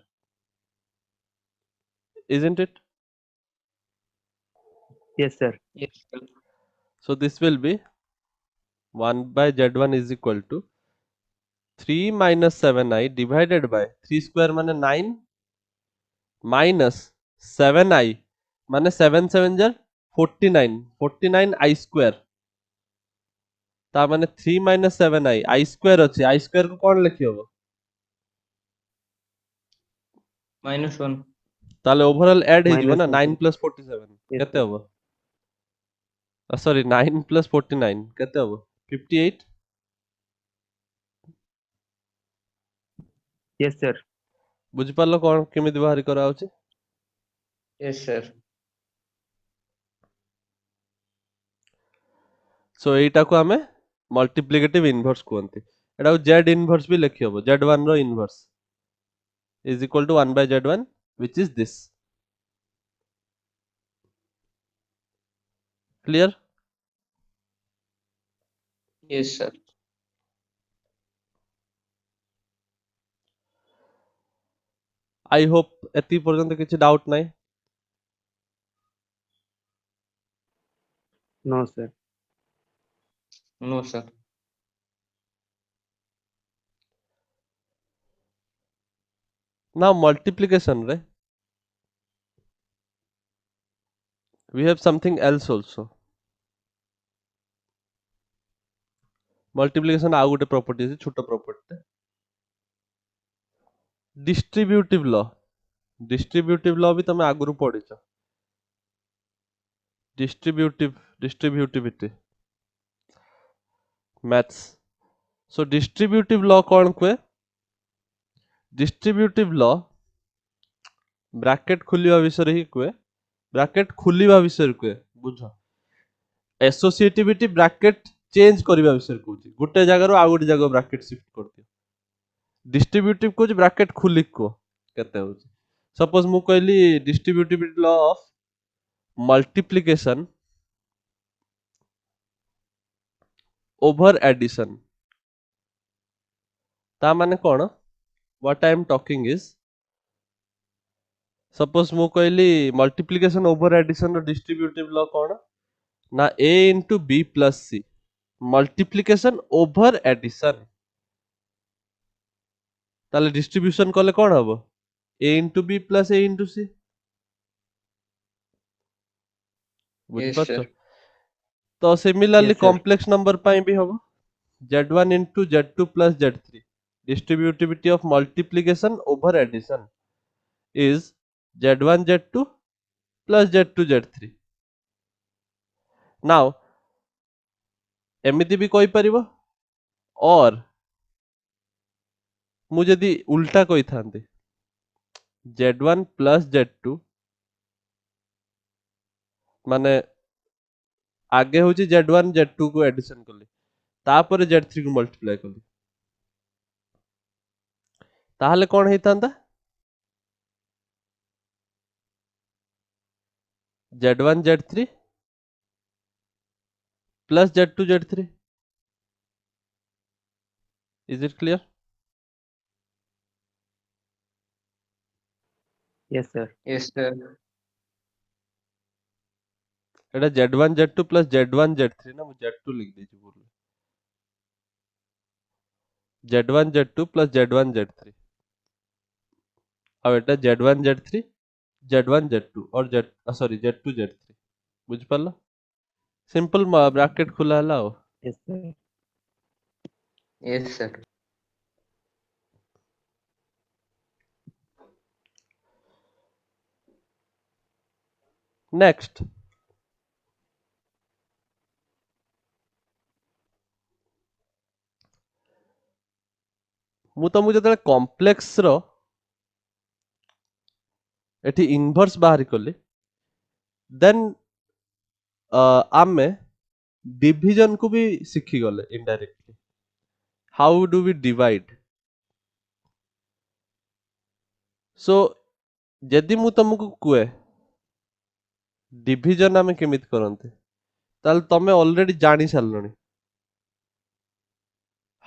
isn't it? Yes sir yes sir So this will be 1 by z1 is equal to 3 minus 7i divided by 3 square माने 9 minus 7i माने 7 7 jar 49, 49 i square। ता माने 3 minus 7i i square ଅଛି, i square को कौन लिखि हबो? -1 ताले ओवरऑल ऐड हे जीवो माइनस ना 9 plus 47 यस केते हबो? सॉरी 9 plus 49 केते हबो? 58। यस सर बुझि पारलो कोन केमिति बाहरी करा होची? यस सर सो एटा को हमें मल्टीप्लिकेटिव इनवर्स कहते एटा जेड इनवर्स भी लिखि हबो z1 रो inverse is equal to 1 by z1 which is this clear Yes, sir. I hope एति पर्यंत किछि डाउट नाही no sir. No, sir. now multiplication रे we have something else also multiplication आउ गोटे प्रॉपर्टी अछि छोटो प्रॉपर्टी डिस्ट्रीब्यूटिव लॉ भी तमे आगुरु पढिଛ distributivity maths so distributive law कौन कुए डिस्ट्रीब्यूटिव लॉ ब्रैकेट खुलिवा विषय ही कुए ब्रैकेट खुलिवा विषय कुए बुझ एसोसिएटिविटी ब्रैकेट चेंज करबा विषय कहूची गुटे जगह रो आ गुटे जगह ब्रैकेट शिफ्ट कर दियो डिस्ट्रीब्यूटिव को ब्रैकेट खुली को केते होची सपोज मु कहली distributivity law of multiplication over addition ता माने कोन what I am talking is suppose मु कहली मल्टीप्लिकेशन ओवर एडिशन रो डिस्ट्रीब्यूटिव लॉ कोन ना a into b plus c multiplication over addition ताले डिस्ट्रीब्यूशन कले कोन हबो a into b plus a into c बुझ Yes, पाछो sir. तो similarly Yes, sir. Complex number पाई भी हबो z1 into z2 plus z3 distributivity of multiplication over addition is z1 z2 plus z2 z3 now एमिति भी कोई परिबो और मु जदी उल्टा कोई थांती z1 plus z2 माने आगे होची z1 z2 को एडिशन कली तापर z3 को मल्टीप्लाई कली ताहले कोन हेतांता z1 z3 plus z2 z3 is it clear Yes, sir. Yes, sir. Etah z1 z2 plus z1 z3 ना मु z2 लिख देची भूल z1 z2 plus z1 z3 अब एटा z1 z3 z1 z2 और z सॉरी z2 z3 बुझ पाला simple bracket खुला हला हो Yes, sir. Yes, sir. Next मु तुमको जतले कॉम्प्लेक्स रो एठी इनवर्स बाहर कली देन आमे डिवीजन को भी सीखी गले indirectly how do we divide so यदि मु तुमको कुए डिवीजन आमे केमित करंते ताल तमे ऑलरेडी जानी सारलणी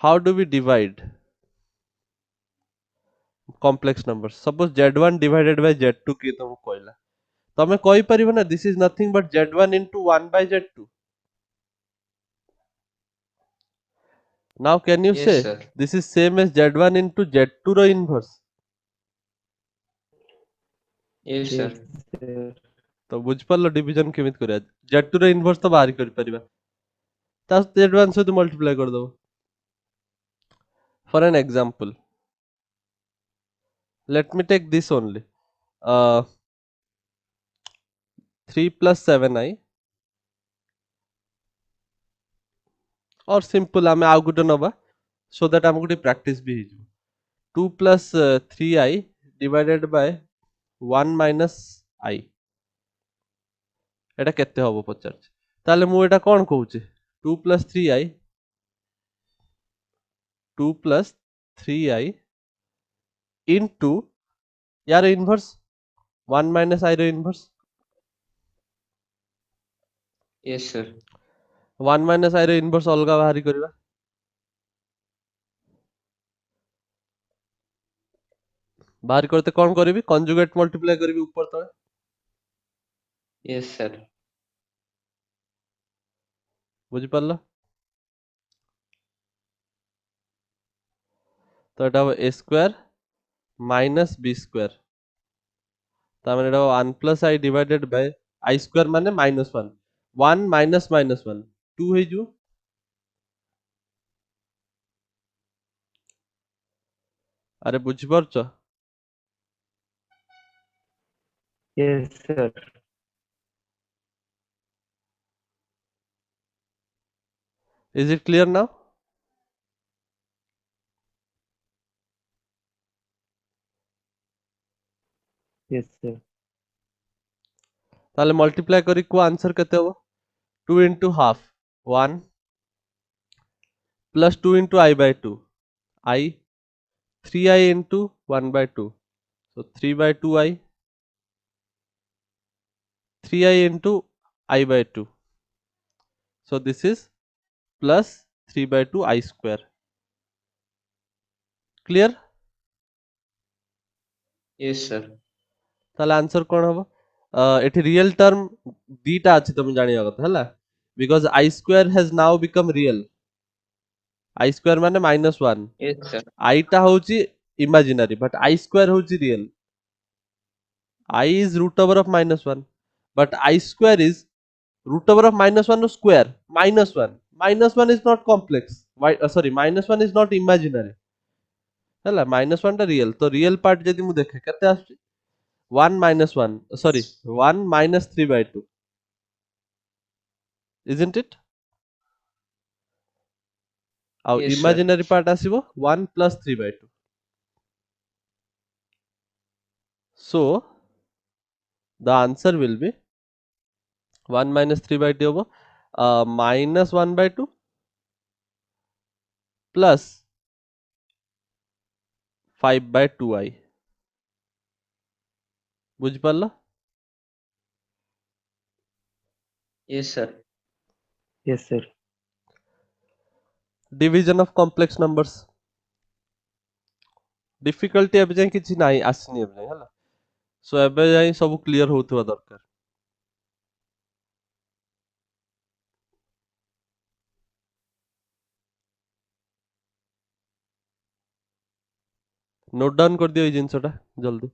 how do we divide complex number suppose z1 divided by z2 की तुमको कहला तमे कहि परिबो ना this is nothing but z1 into 1 by z2 now can you Yes, say sir. this is same as z1 into z2 रो inverse Yes, sir. Yes, sir. तो बुझ पारलो डिवीजन केमित करिया z2 रो इनवर्स तो बाहर करि परिबा ता z1 से तो मल्टीप्लाई कर दो for an example let me take this only 3 plus 7i और सिंपल आमे आउ गुटे नबा सो दैट हमको टी प्रैक्टिस भी हिजो 2 plus 3i divided by 1 minus i एटा केते हबो पचार ताले मु एटा कोन कहूची 2 plus 3i 2 plus 3i into यार इनवर्स 1 minus i ର inverse yes sir 1 minus i ର इनवर्स अलगा बाहरी करबा बाहर करते कौन करिवि कंजुगेट मल्टीप्लाई करिवि ऊपर तळे yes sir बुझि पारला तो एटा a square minus b square ता माने एटा 1 plus i divided by i square माने -1 1 minus -1 2 हे जो अरे बुझि परछ yes sir is it clear now yes sir ताले मल्टीप्लाई करी को आंसर केते हो 2 into half 1 plus 2 into i by 2 i 3i into 1 by 2 so 3 by 2i 3i into I by 2 so this is plus 3 by 2 i square clear yes sir ताले answer कोन हबो एठी real term दीटा अछि तुम जानिया କଥା हला because I square has now become real I square माने -1 yes sir I टा होची imaginary but I square होची real I is root over of -1 but I square is root over of -1 no square -1 is not complex why sorry -1 is not imaginary हला -1 टा real तो real part जदी मु देखे केते आछी 1 -1 sorry 1 minus 3 by 2 isn't it our yes sir imaginary part आसीबो 1 plus 3 by 2 so the answer will be 1 minus 3 by 2 होबो minus 1 by 2 plus 5 by 2i बुझ पारला yes sir yes sir division of complex numbers difficulty अब जाय किछि नाही आसनी अब जाय हला सो एबे जाय सब क्लियर होतबा दरकार नोट डाउन कर दियो ई जिंसटा जल्दी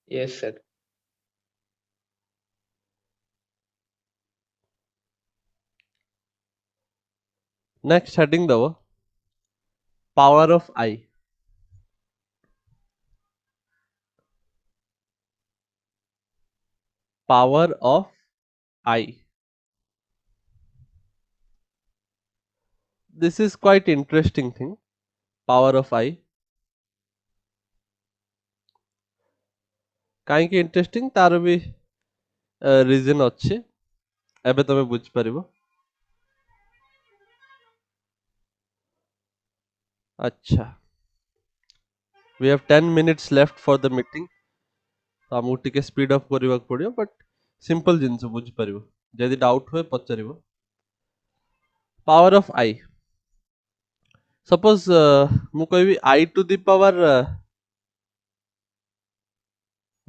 yes sir next heading दबो power of I power of I this is quite interesting thing power of I काहे कि इंटरेस्टिंग तार भी रीजन अच्छे एबे तमे बुझ परिबो अच्छा we have 10 minutes left for the meeting तो हमକୁ ଟିକେ स्पीड अप କରିବାକୁ पड़ियो बट सिंपल जिंस बुझ परिबो जदी डाउट होए पचरिबो पावर ऑफ आई सपोज मु कहबी आई टू द पावर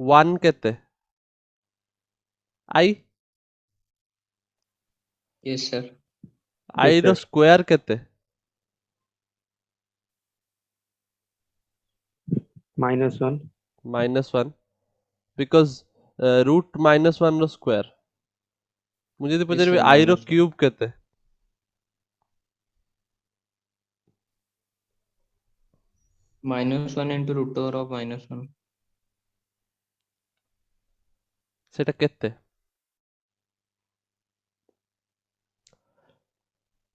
1 केते आई yes sir आई yes रो sir स्क्वायर केते -1 -1 बिकॉज़ रूट -1 रो स्क्वायर मुझे तो yes पचरिबी sir आई रो minus 1 क्यूब केते -1 into root over of -1 सेटा केते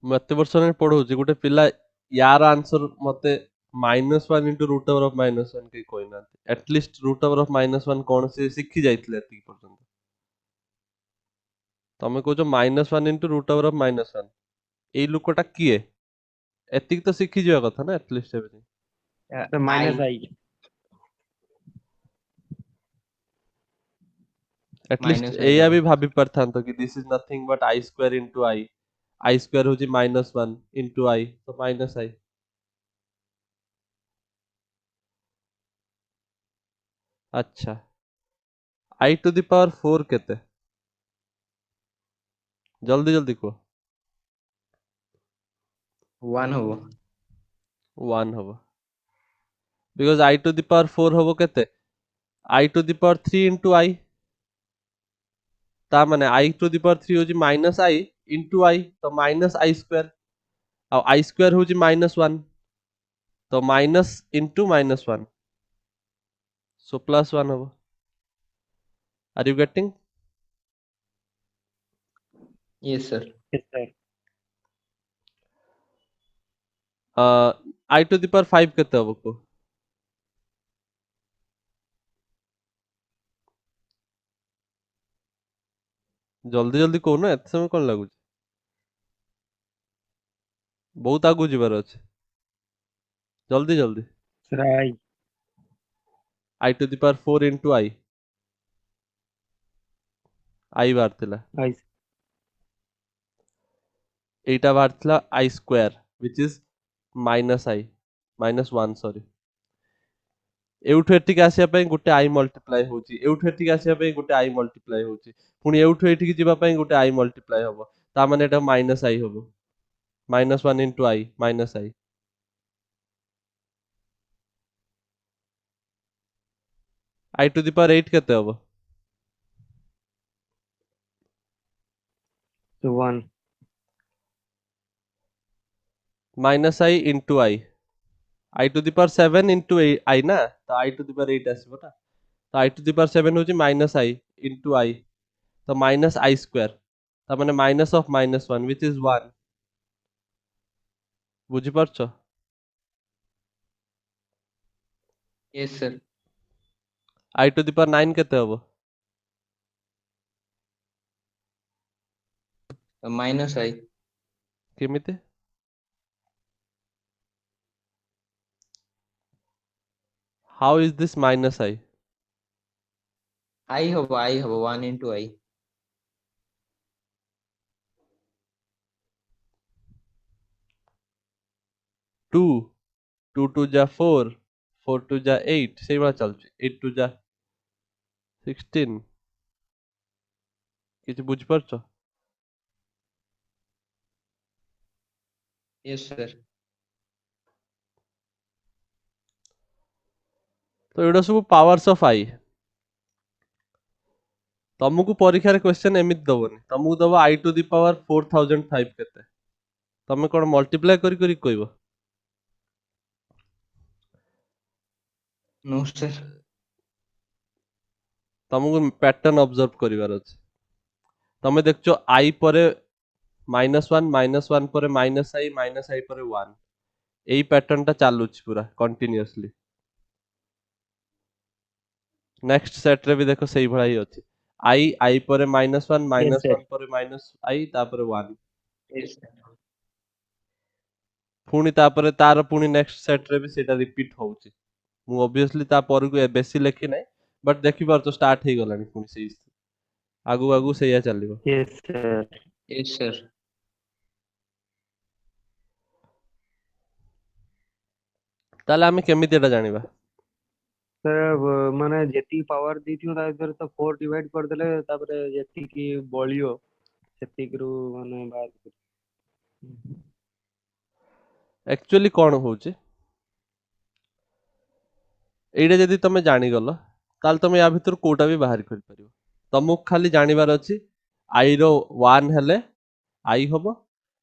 मते वर्ष ने पढौची गोटे पिला यार आंसर मते -1 into root over of -1 କେହି କହିନାହାନ୍ତି एटलिस्ट root over of -1 କଣ ସେ ଶିଖି ଯାଇଥିଲେ ଏତିକି ପର୍ଯ୍ୟନ୍ତ ତମେ କହୁଛ -1 into root over of -1 ଏଇ ଲୋକଟା କିଏ ଏତିକି ତ ଶିଖିଯିବା କଥା ନା एटलिस्ट ଏଭ୍ରିଥିଙ୍ଗ तो minus I at least minus एया i भी भाभी पारथांतो कि this is nothing but i square into i square होची -1 into i तो -i अच्छा i to the power 4 केते जल्दी जल्दी को 1 हबो 1 हबो because i to the power 4 हबो केते i to the power 3 into i ता माने i to the power 3 होची -i into i तो -i स्क्वायर और i स्क्वायर होची -1 तो माइनस into -1 सो +1 हबो are you getting yes sir yes sir i to the power 5 केते हबो को जल्दी जल्दी कहो ना एते समय कोन लागु बहुत आगु जिबार अछि जल्दी जल्दी sir i i to the power 4 into i बारथिला आई एटा बारथिला i square which is -i -1 sorry एउठु एटिक आसिया पई गुटे i मल्टीप्लाई होची एउठु एटिक आसिया पई गुटे i मल्टीप्लाई होची पुनी एउठु एटिक जिबा पई गुटे i मल्टीप्लाई हबो ता माने एटा -i हबो -1 into i -i i to the power 8 केते हबो तो 1 -i into i to the power 7 into i ना तो i to the power 8 आसीबो ना तो i to the power 7 होची -i into i तो -i स्क्वायर ता माने माइनस ऑफ -1 which is 1 बुझी परछो yes sir i to the power 9 केते हबो minus i केमिति how is this -i i हबो 1 into i 2 2 2 जा 4 4 2 जा 8 सेही वाला चलछि 8 2 जा 16 किछि बुझी परछो yes sir तो एडा सब पावर्स ऑफ i तमको परीक्षा रे क्वेश्चन एमित दबोनी तमको दबो i to the power 4005 केते तमे कोन मल्टीप्लाई करी करी कहबो no sir तमको पैटर्न ऑब्जर्व करिवार अछि तमे देखछो i परे -1 परे -i परे 1 एई पैटर्न टा चालू छि पूरा कंटीन्यूअसली नेक्स्ट सेट रे भी देखो सही भला ही अछि i परे -1 यस सर -1 परे -i तापरे 1 yes sir पुणी तापरे तार पुणी नेक्स्ट सेट रे भी सेटा रिपीट होउछि मु ऑब्वियसली ता पर को बेसी लेखि नै बट देखि पार तो स्टार्ट हे गलानी पुणी सेही आगु आगु सेया चलिबो यस सर yes sir ताले आमे केमिति एटा जानिबा सर माने जेती पावर दीथियो ता इधर तो 4 डिवाइड कर देले तापरे जेती की बळियो सेती करू माने बात एक्चुअली कोन होउछि एइडा जदी तमे जानि गलो ताल तमे या भितर कोटा भी बाहर कर परिबो तमु खाली जानिबार अछि i रो 1 हेले i हबो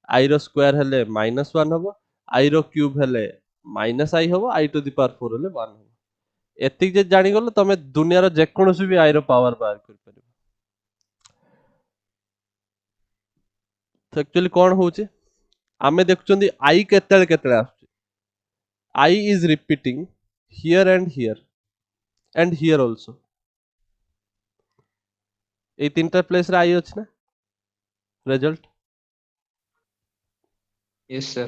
i रो स्क्वायर हेले -1 हबो i रो क्यूब हेले -i हबो i टू द पावर 4 हेले 1 हबो एतिक जे जानि गलो तमे दुनिया रो जे कोनोसी भी i रो पावर बाहर कर परिबो तो एक्चुअली कोन होउछि आमे देखुचंदी i केतेले केतेले आछुछि I is repeating here and here also. এই তিনটা প্লেস রে I ଅଛି ନା রেজল্ট। yes sir,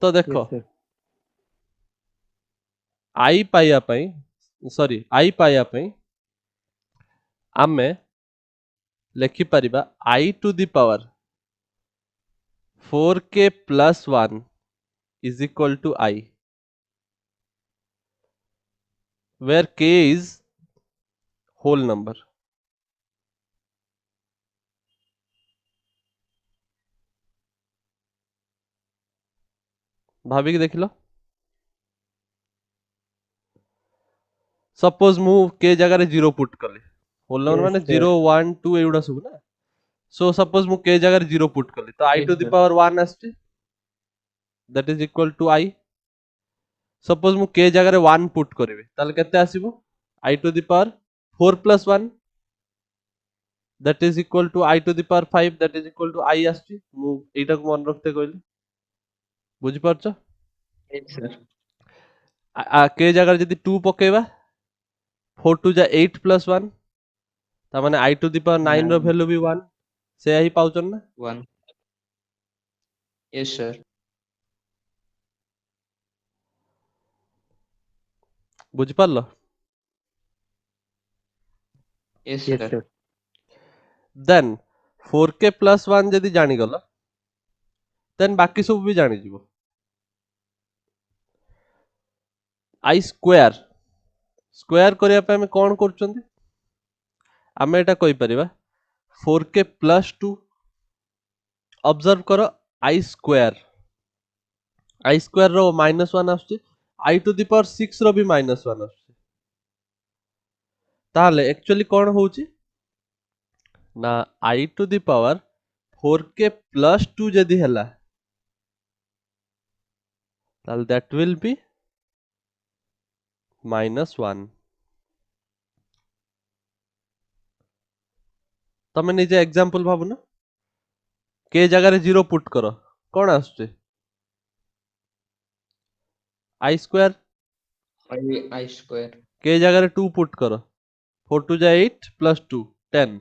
ତ ଦେଖ yes sir, I ପାଇବା ପାଇଁ I ପାଇବା ପାଇଁ ଆମେ ଲେଖିପାରିବା I to the power 4k plus 1 is equal to I, where k is whole number. ଭାବିକି ଦେଖିଲ। सपोज मु k जगह रे 0 पुट कली होल नंबर yes माने sir, 0 1 2 एउडा सब ना। सो सपोज मु k जगह रे 0 पुट कली तो I yes to the sir, power 1 Asti, that is equal to I. Suppose मु k जगह रे 1 पुट करिवे ताले केते आसीबो I to the power 4 plus 1, that is equal to I to the power 5, that is equal to I आस्ती। मु एटा को मन रखते कहली बुझी पारछ। yes sir, k जगह रे जदी 2 पकेबा 4 2 जा 8 plus 1 ता माने I to the power 9 रो 9 वैल्यू भी 1 से ही पाउचन ना। 1, yes sir, बुझी पारलो। yes yes sir, sir, then 4k plus 1 जदी जानी गला देन बाकी सब भी जानी जीवो। I स्क्वायर करिया पे हमें कोन करचंदी हमें एटा कहि परिबा 4k plus 2 ऑब्जर्व करो I स्क्वायर रो -1 आछी I to the power 6 रो भी -1 आछी। ताले एक्चुअली कोन होउची ना I to the power 4k plus 2 जदी हला ताले that will be -1। तमे निजे एग्जांपल भाबु ना k जगह रे 0 पुट करो कोन आछी I square, I square, k जगह रे 2 पुट करो 4 2 जा 8 plus 2 10,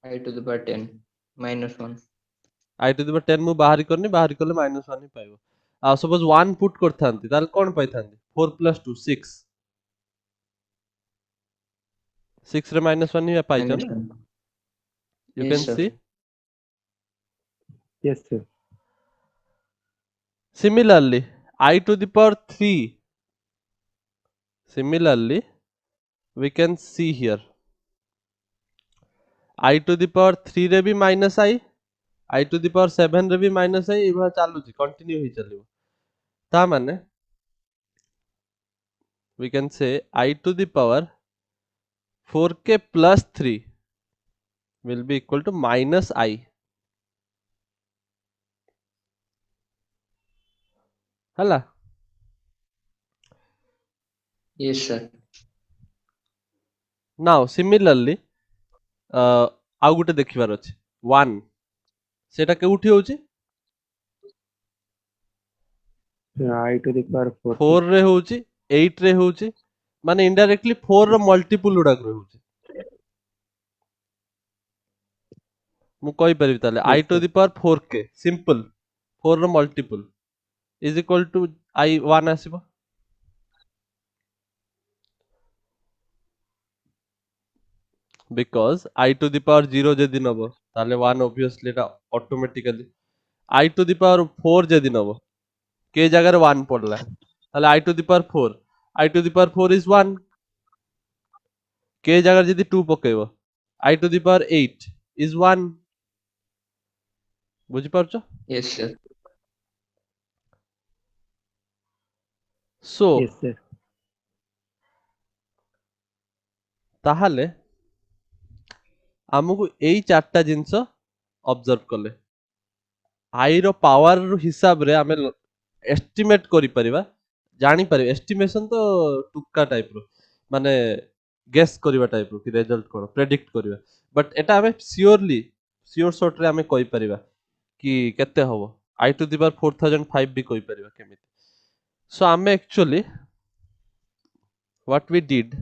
I to the power 10 minus 1, I to the power 10 मु बाहरी करनी बाहरी करले -1 ही पाइबो। आ सपोज 1 पुट करथांती ताले कोन पाइथांती 4 plus 2 6, 6 रे -1 ही पाइछो minus ना। 1, You yes can sir, see yes sir, similarly I to the power 3, similarly we can see here I to the power 3 रे भी I to the power 7 रे भी -i एभा चालू छी कंटिन्यू ही चलिबो। ता माने we can say I to the power 4k plus 3 will be equal to -i हला। yes sir, now similarly आउ गुटे देखिबार अछि 1 सेटा केउठी होउची I to the power 4 4 रे होउची 8 रे होउची माने इनडायरेक्टली 4 रो मल्टीपल उडा होउची। मु कहि परिबी ताले I yes to sir, the power 4k simple 4 रो multiple is equal to I 1 आसीबो। because I to the power 0 जदी नबो ताले 1 obviously Etah automatically I to the power 4 जदी नबो k जगह रे 1 पड़ला ताले I to the power 4, I to the power 4 is 1, k जगह जदी 2 पकेबो I to the power 8 is 1 बुझी पारछो। yes sir, सो yes sir, ताहाले हमकु एई चारटा जिंस ऑब्जर्व कले I रो पावर हिसाब रे हमें एस्टिमेट करि परिबा जानि परिबा एस्टिमेशन तो टुक्का टाइप रो माने गेस करिबा टाइप रो कि रिजल्ट कोन प्रेडिक्ट करिबा बट एटा हमें श्योर शॉर्ट रे हमें कहि परिबा कि केते हबो I to the power 4005 भी कोई परिबा केमिति सो आमे actually what we did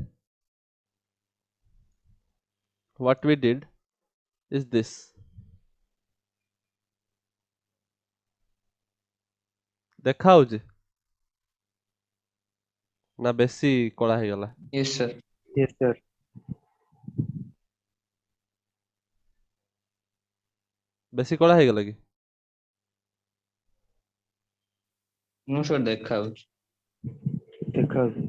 is this देखा होजी ना बेसी कला हे गला Yes, sir. Yes, sir. बेसी कला हे गला कि No, sir, देखा होଉଛି। ଦେଖାଯାଉଛି।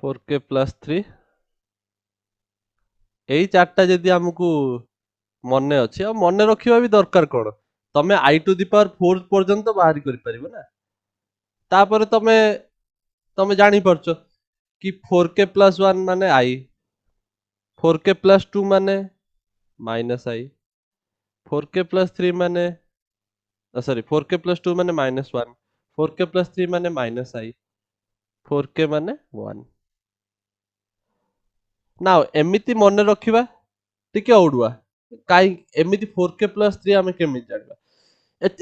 4k plus 3 एई चारटा जदि हमकु मने अछि आ मने रखिबा भी दरकार कोन तमे I to the power 4 पर्यंत बाहर करि परिबो ना तापर तमे तमे जानि परछो कि 4k plus 1 माने I 4k plus 2 माने minus I 4k plus 3 माने सॉरी 4k plus 2 माने minus 1 4k plus 3 माने minus I 4k माने 1 नाउ एमिति मने रखिबा टिके ओडुआ काई एमिति 4k plus 3 आमे केमिति जानबा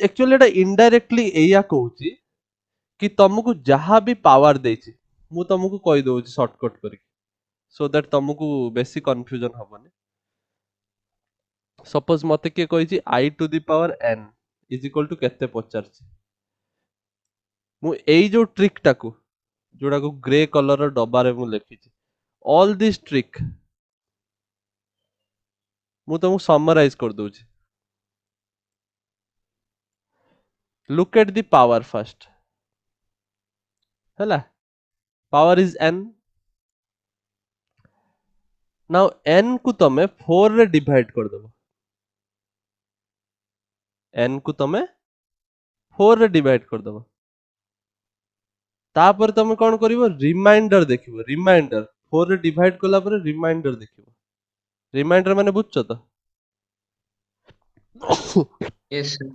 एक्चुअली एटा इनडायरेक्टली एया कहूची कि तुमको जहां भी पावर देछि मु तुमको कहि दोछि शॉर्टकट करी सो दैट तुमको बेसी कंफ्यूजन हबनी सपोज मते के कहिछि I to the power n is equal to केते पचारछि मु एई जो ट्रिक टाकू जोड़ा को ग्रे कलर डब्बा रे मु लिखिछि ऑल दिस ट्रिक मु तुमको समराइज कर दोछि look at the power first हैला power is n now n को तमे 4 रे डिवाइड कर दबो n को तमे 4 रे डिवाइड कर दबो तापर तमे कोन करिवो रिमाइंडर देखिवो रिमाइंडर 4 रे डिवाइड कला पर रिमाइंडर देखिवो रिमाइंडर माने बुझछो तो Yes, sir.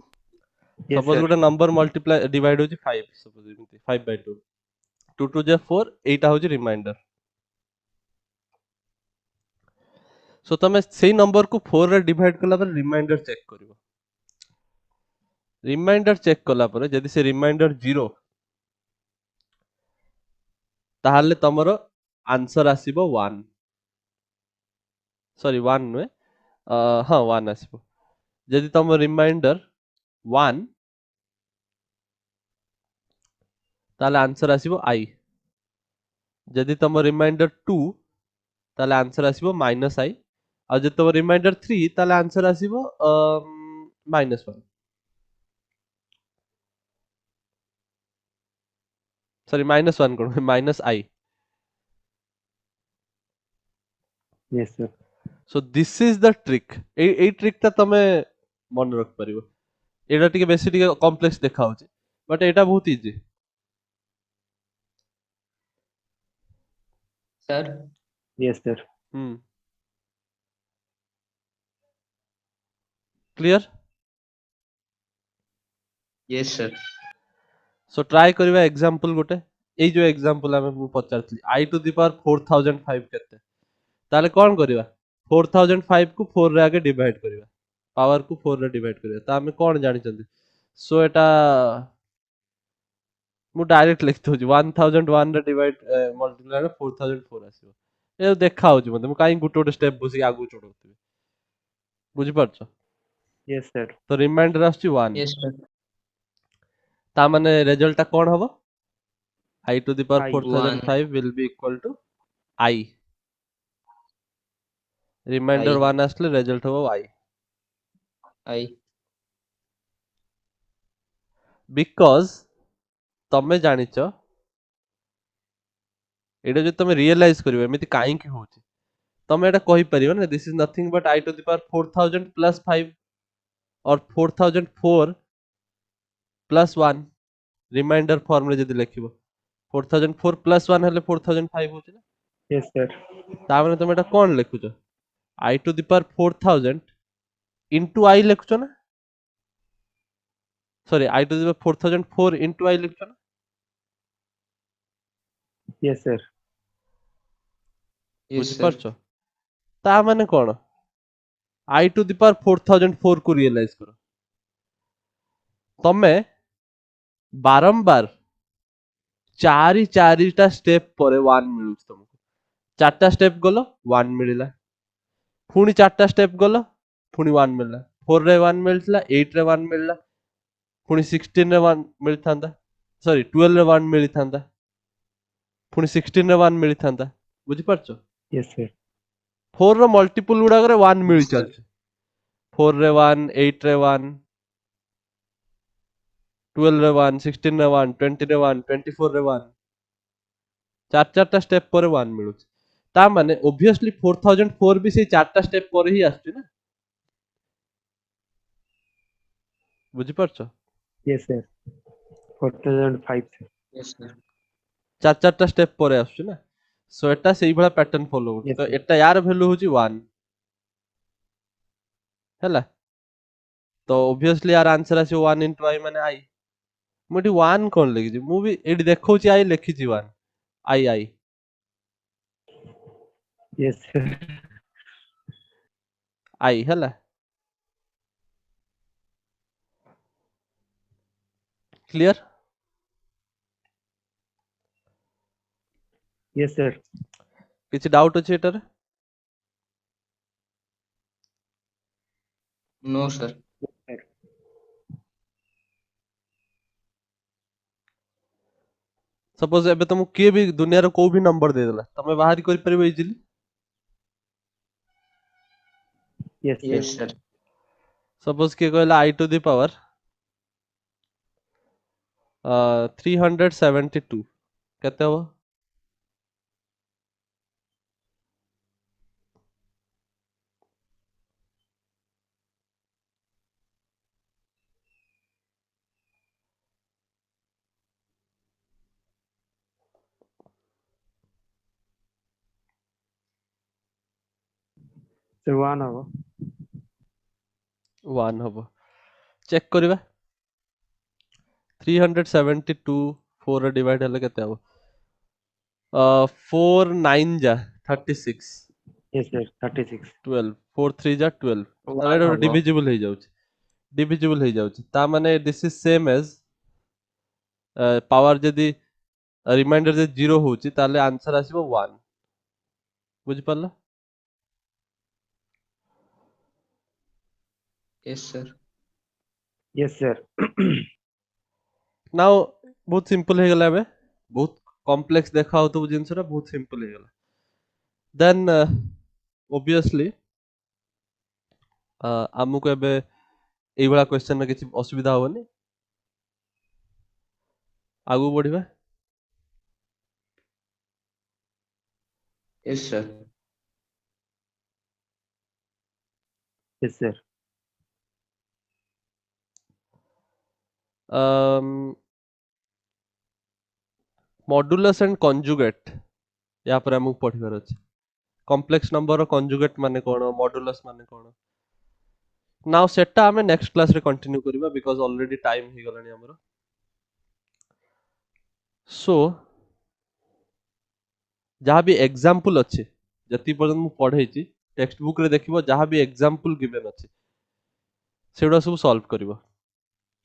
Yes, suppose sir. गोटे नंबर मल्टीप्लाई डिवाइड होची 5 सपोज 5 by 2 2 2 जे 4 एटा होची रिमाइंडर सो तमे सेही नंबर को 4 रे डिवाइड कला पर रिमाइंडर चेक करिवो रिमाइंडर चेक कला पर जदि से रिमाइंडर 0 ताहले तमरो आंसर आसीबो 1 सॉरी 1 नुए हां 1 आसीबो जदि तम रिमाइंडर 1 ताहले आंसर आसीबो I जदि तम रिमाइंडर 2 ताहले आंसर आसीबो -I आ जदि तम रिमाइंडर 3 ताहले आंसर आसीबो -1 सॉरी -1 कोन -I Yes, sir. So this is the trick a trick ता तमे मन रख परिबो एटा टिके बेसी टिके कॉम्प्लेक्स देखा होची बट एटा बहुत easy Sir, Yes, sir. Clear yes, sir. So try करबा एग्जांपल गोटे एई जो एग्जांपल हमें मु पचारथली I to the power 4005 केते ताले कोन करबा 4005 को 4 रे आगे डिवाइड करबा पावर को 4 रे डिवाइड करबा ता हमें कोन जानि चंदी सो एटा मु डायरेक्ट लिख दोजी 1001 रे डिवाइड मल्टीप्लाई रे 4004 आसीबो ए देखा होची मते मु काई गुटे गुटे स्टेप बुसी आगु चढौथि बुझि परछ Yes, sir. तो रिमाइंडर आछी 1 Yes, sir. ता माने रिजल्ट ता कोन हबो I to the power I. 4005 will be equal to I remainder I. 1 आसले रिजल्ट हबो I I. बिकॉज तमे जानिच एटा जो तमे रियलाइज करियो एमिति काई की होची तमे एटा कहि परियो ना this is nothing but I to the power 4000 plus 5 और 4004 plus 1 रिमाइंडर फॉर्म रे जदी लिखिबो 4004 plus 1 हेले 4005 होची ना Yes, sir. ता माने तमे एटा कोन लिखुचो I to the power 4000 into I लिखुचो ना sorry I to the power 4004 into I लिखुचो ना Yes, sir. yes sir, ବୁଝିପାରୁଛ? ତା ମାନେ କଣ? I to the power 4004 को रियलाइज करो। तमे बारंबार चारिटा स्टेप पर 1 मिलुछ तुमको। चारटा स्टेप गलो 1 मिलिला, पुणी चारटा स्टेप गलो पुणी 1 मिलला, 4 रे 1 मिलथिला, 8 रे 1 मिलला, पुणी 16 रे 1 मिलथांदा, सॉरी 12 रे 1 मिलथांदा, पुणी 16 रे 1 मिलथांदा। बुझिपारछ? yes sir, 4 रो मल्टीपल गुडा करे 1 मिल yes sir, चलछ। 4 रे 1, 8 रे 1, 12 रे 1, 16 रे 1, 20 रे 1, 24 रे 1, चारटा स्टेप पर 1 मिलुछ। ता माने ऑब्वियसली 4004 भी से चारटा स्टेप पर ही आछी ना। बुझिपारछ? yes sir, 4005 sir, yes sir, चारटा स्टेप पर आछी ना। सो एटा सेही भला पैटर्न फॉलो होछ। yes तो sir, एटा यार वैल्यू होची 1 हैला। तो ऑब्वियसली यार आंसर आसी 1 इनटू आई माने आई। मुठी 1 कोन लिखि छी? मु भी एडी देखौची आई लिखि छी 1 आई yes sir, आई हैला। क्लियर? yes sir, किछि डाउट अछि एटारे? no sir, sir, सपोज एबे तुम किए भी दुनिया रो को भी नंबर दे देला, तमे बाहर कर परिबो इजीली? yes sir, yes sir, suppose किए कहला आई टू द पावर 372 केते हो? sir 1 हबो, 1 हबो। चेक करिबा। 372 4 रे डिवाइड हले केते हबो? 4 9 जा 36, yes sir, 36, 12 4 3 जा 12, 1 ताले हबो, डिविजिबल हो जाउची। डिविजिबल हो जाउची ता माने this is same as power जदी रिमाइंडर जे 0 होची ताले आंसर आसीबो 1। बुझि पारला? yes sir, yes sir, now बहुत सिंपल हे गला बे। बहुत कॉम्प्लेक्स देखा हो तो जिनसरा बहुत सिंपल हे गला। देन ऑब्वियसली आमुको एबे एई वाला क्वेश्चन में किछि असुविधा होनी। आगु बढ़िबा। yes sir, yes sir, modulus and conjugate या पर हमକୁ पढ़िबार अछि। कॉम्प्लेक्स नंबर कॉन्जुगेट माने कोन, मॉडुलस माने कोन। नाउ सेटा हमें नेक्स्ट क्लास रे कंटिन्यू करिबा बिकॉज़ ऑलरेडी टाइम ही गलानी हमरो। सो जहाँ भी एग्जांपल अछि, जति पर्यंत मु पढ़ैछि टेक्स्ट बुक रे देखिबो, जहाँ भी एग्जांपल गिवन अछि सेडा सब सॉल्व करिवो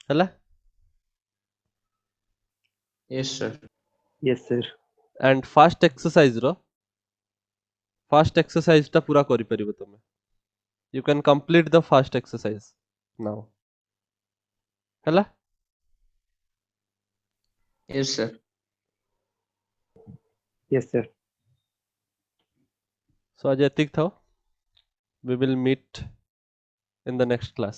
हैला। yes sir, yes sir, and first exercise ता पूरा करि परिबो तमे। You can complete the first exercise now हैला। yes sir, yes sir, सो आज एतिक थाओ। We will meet in the next class.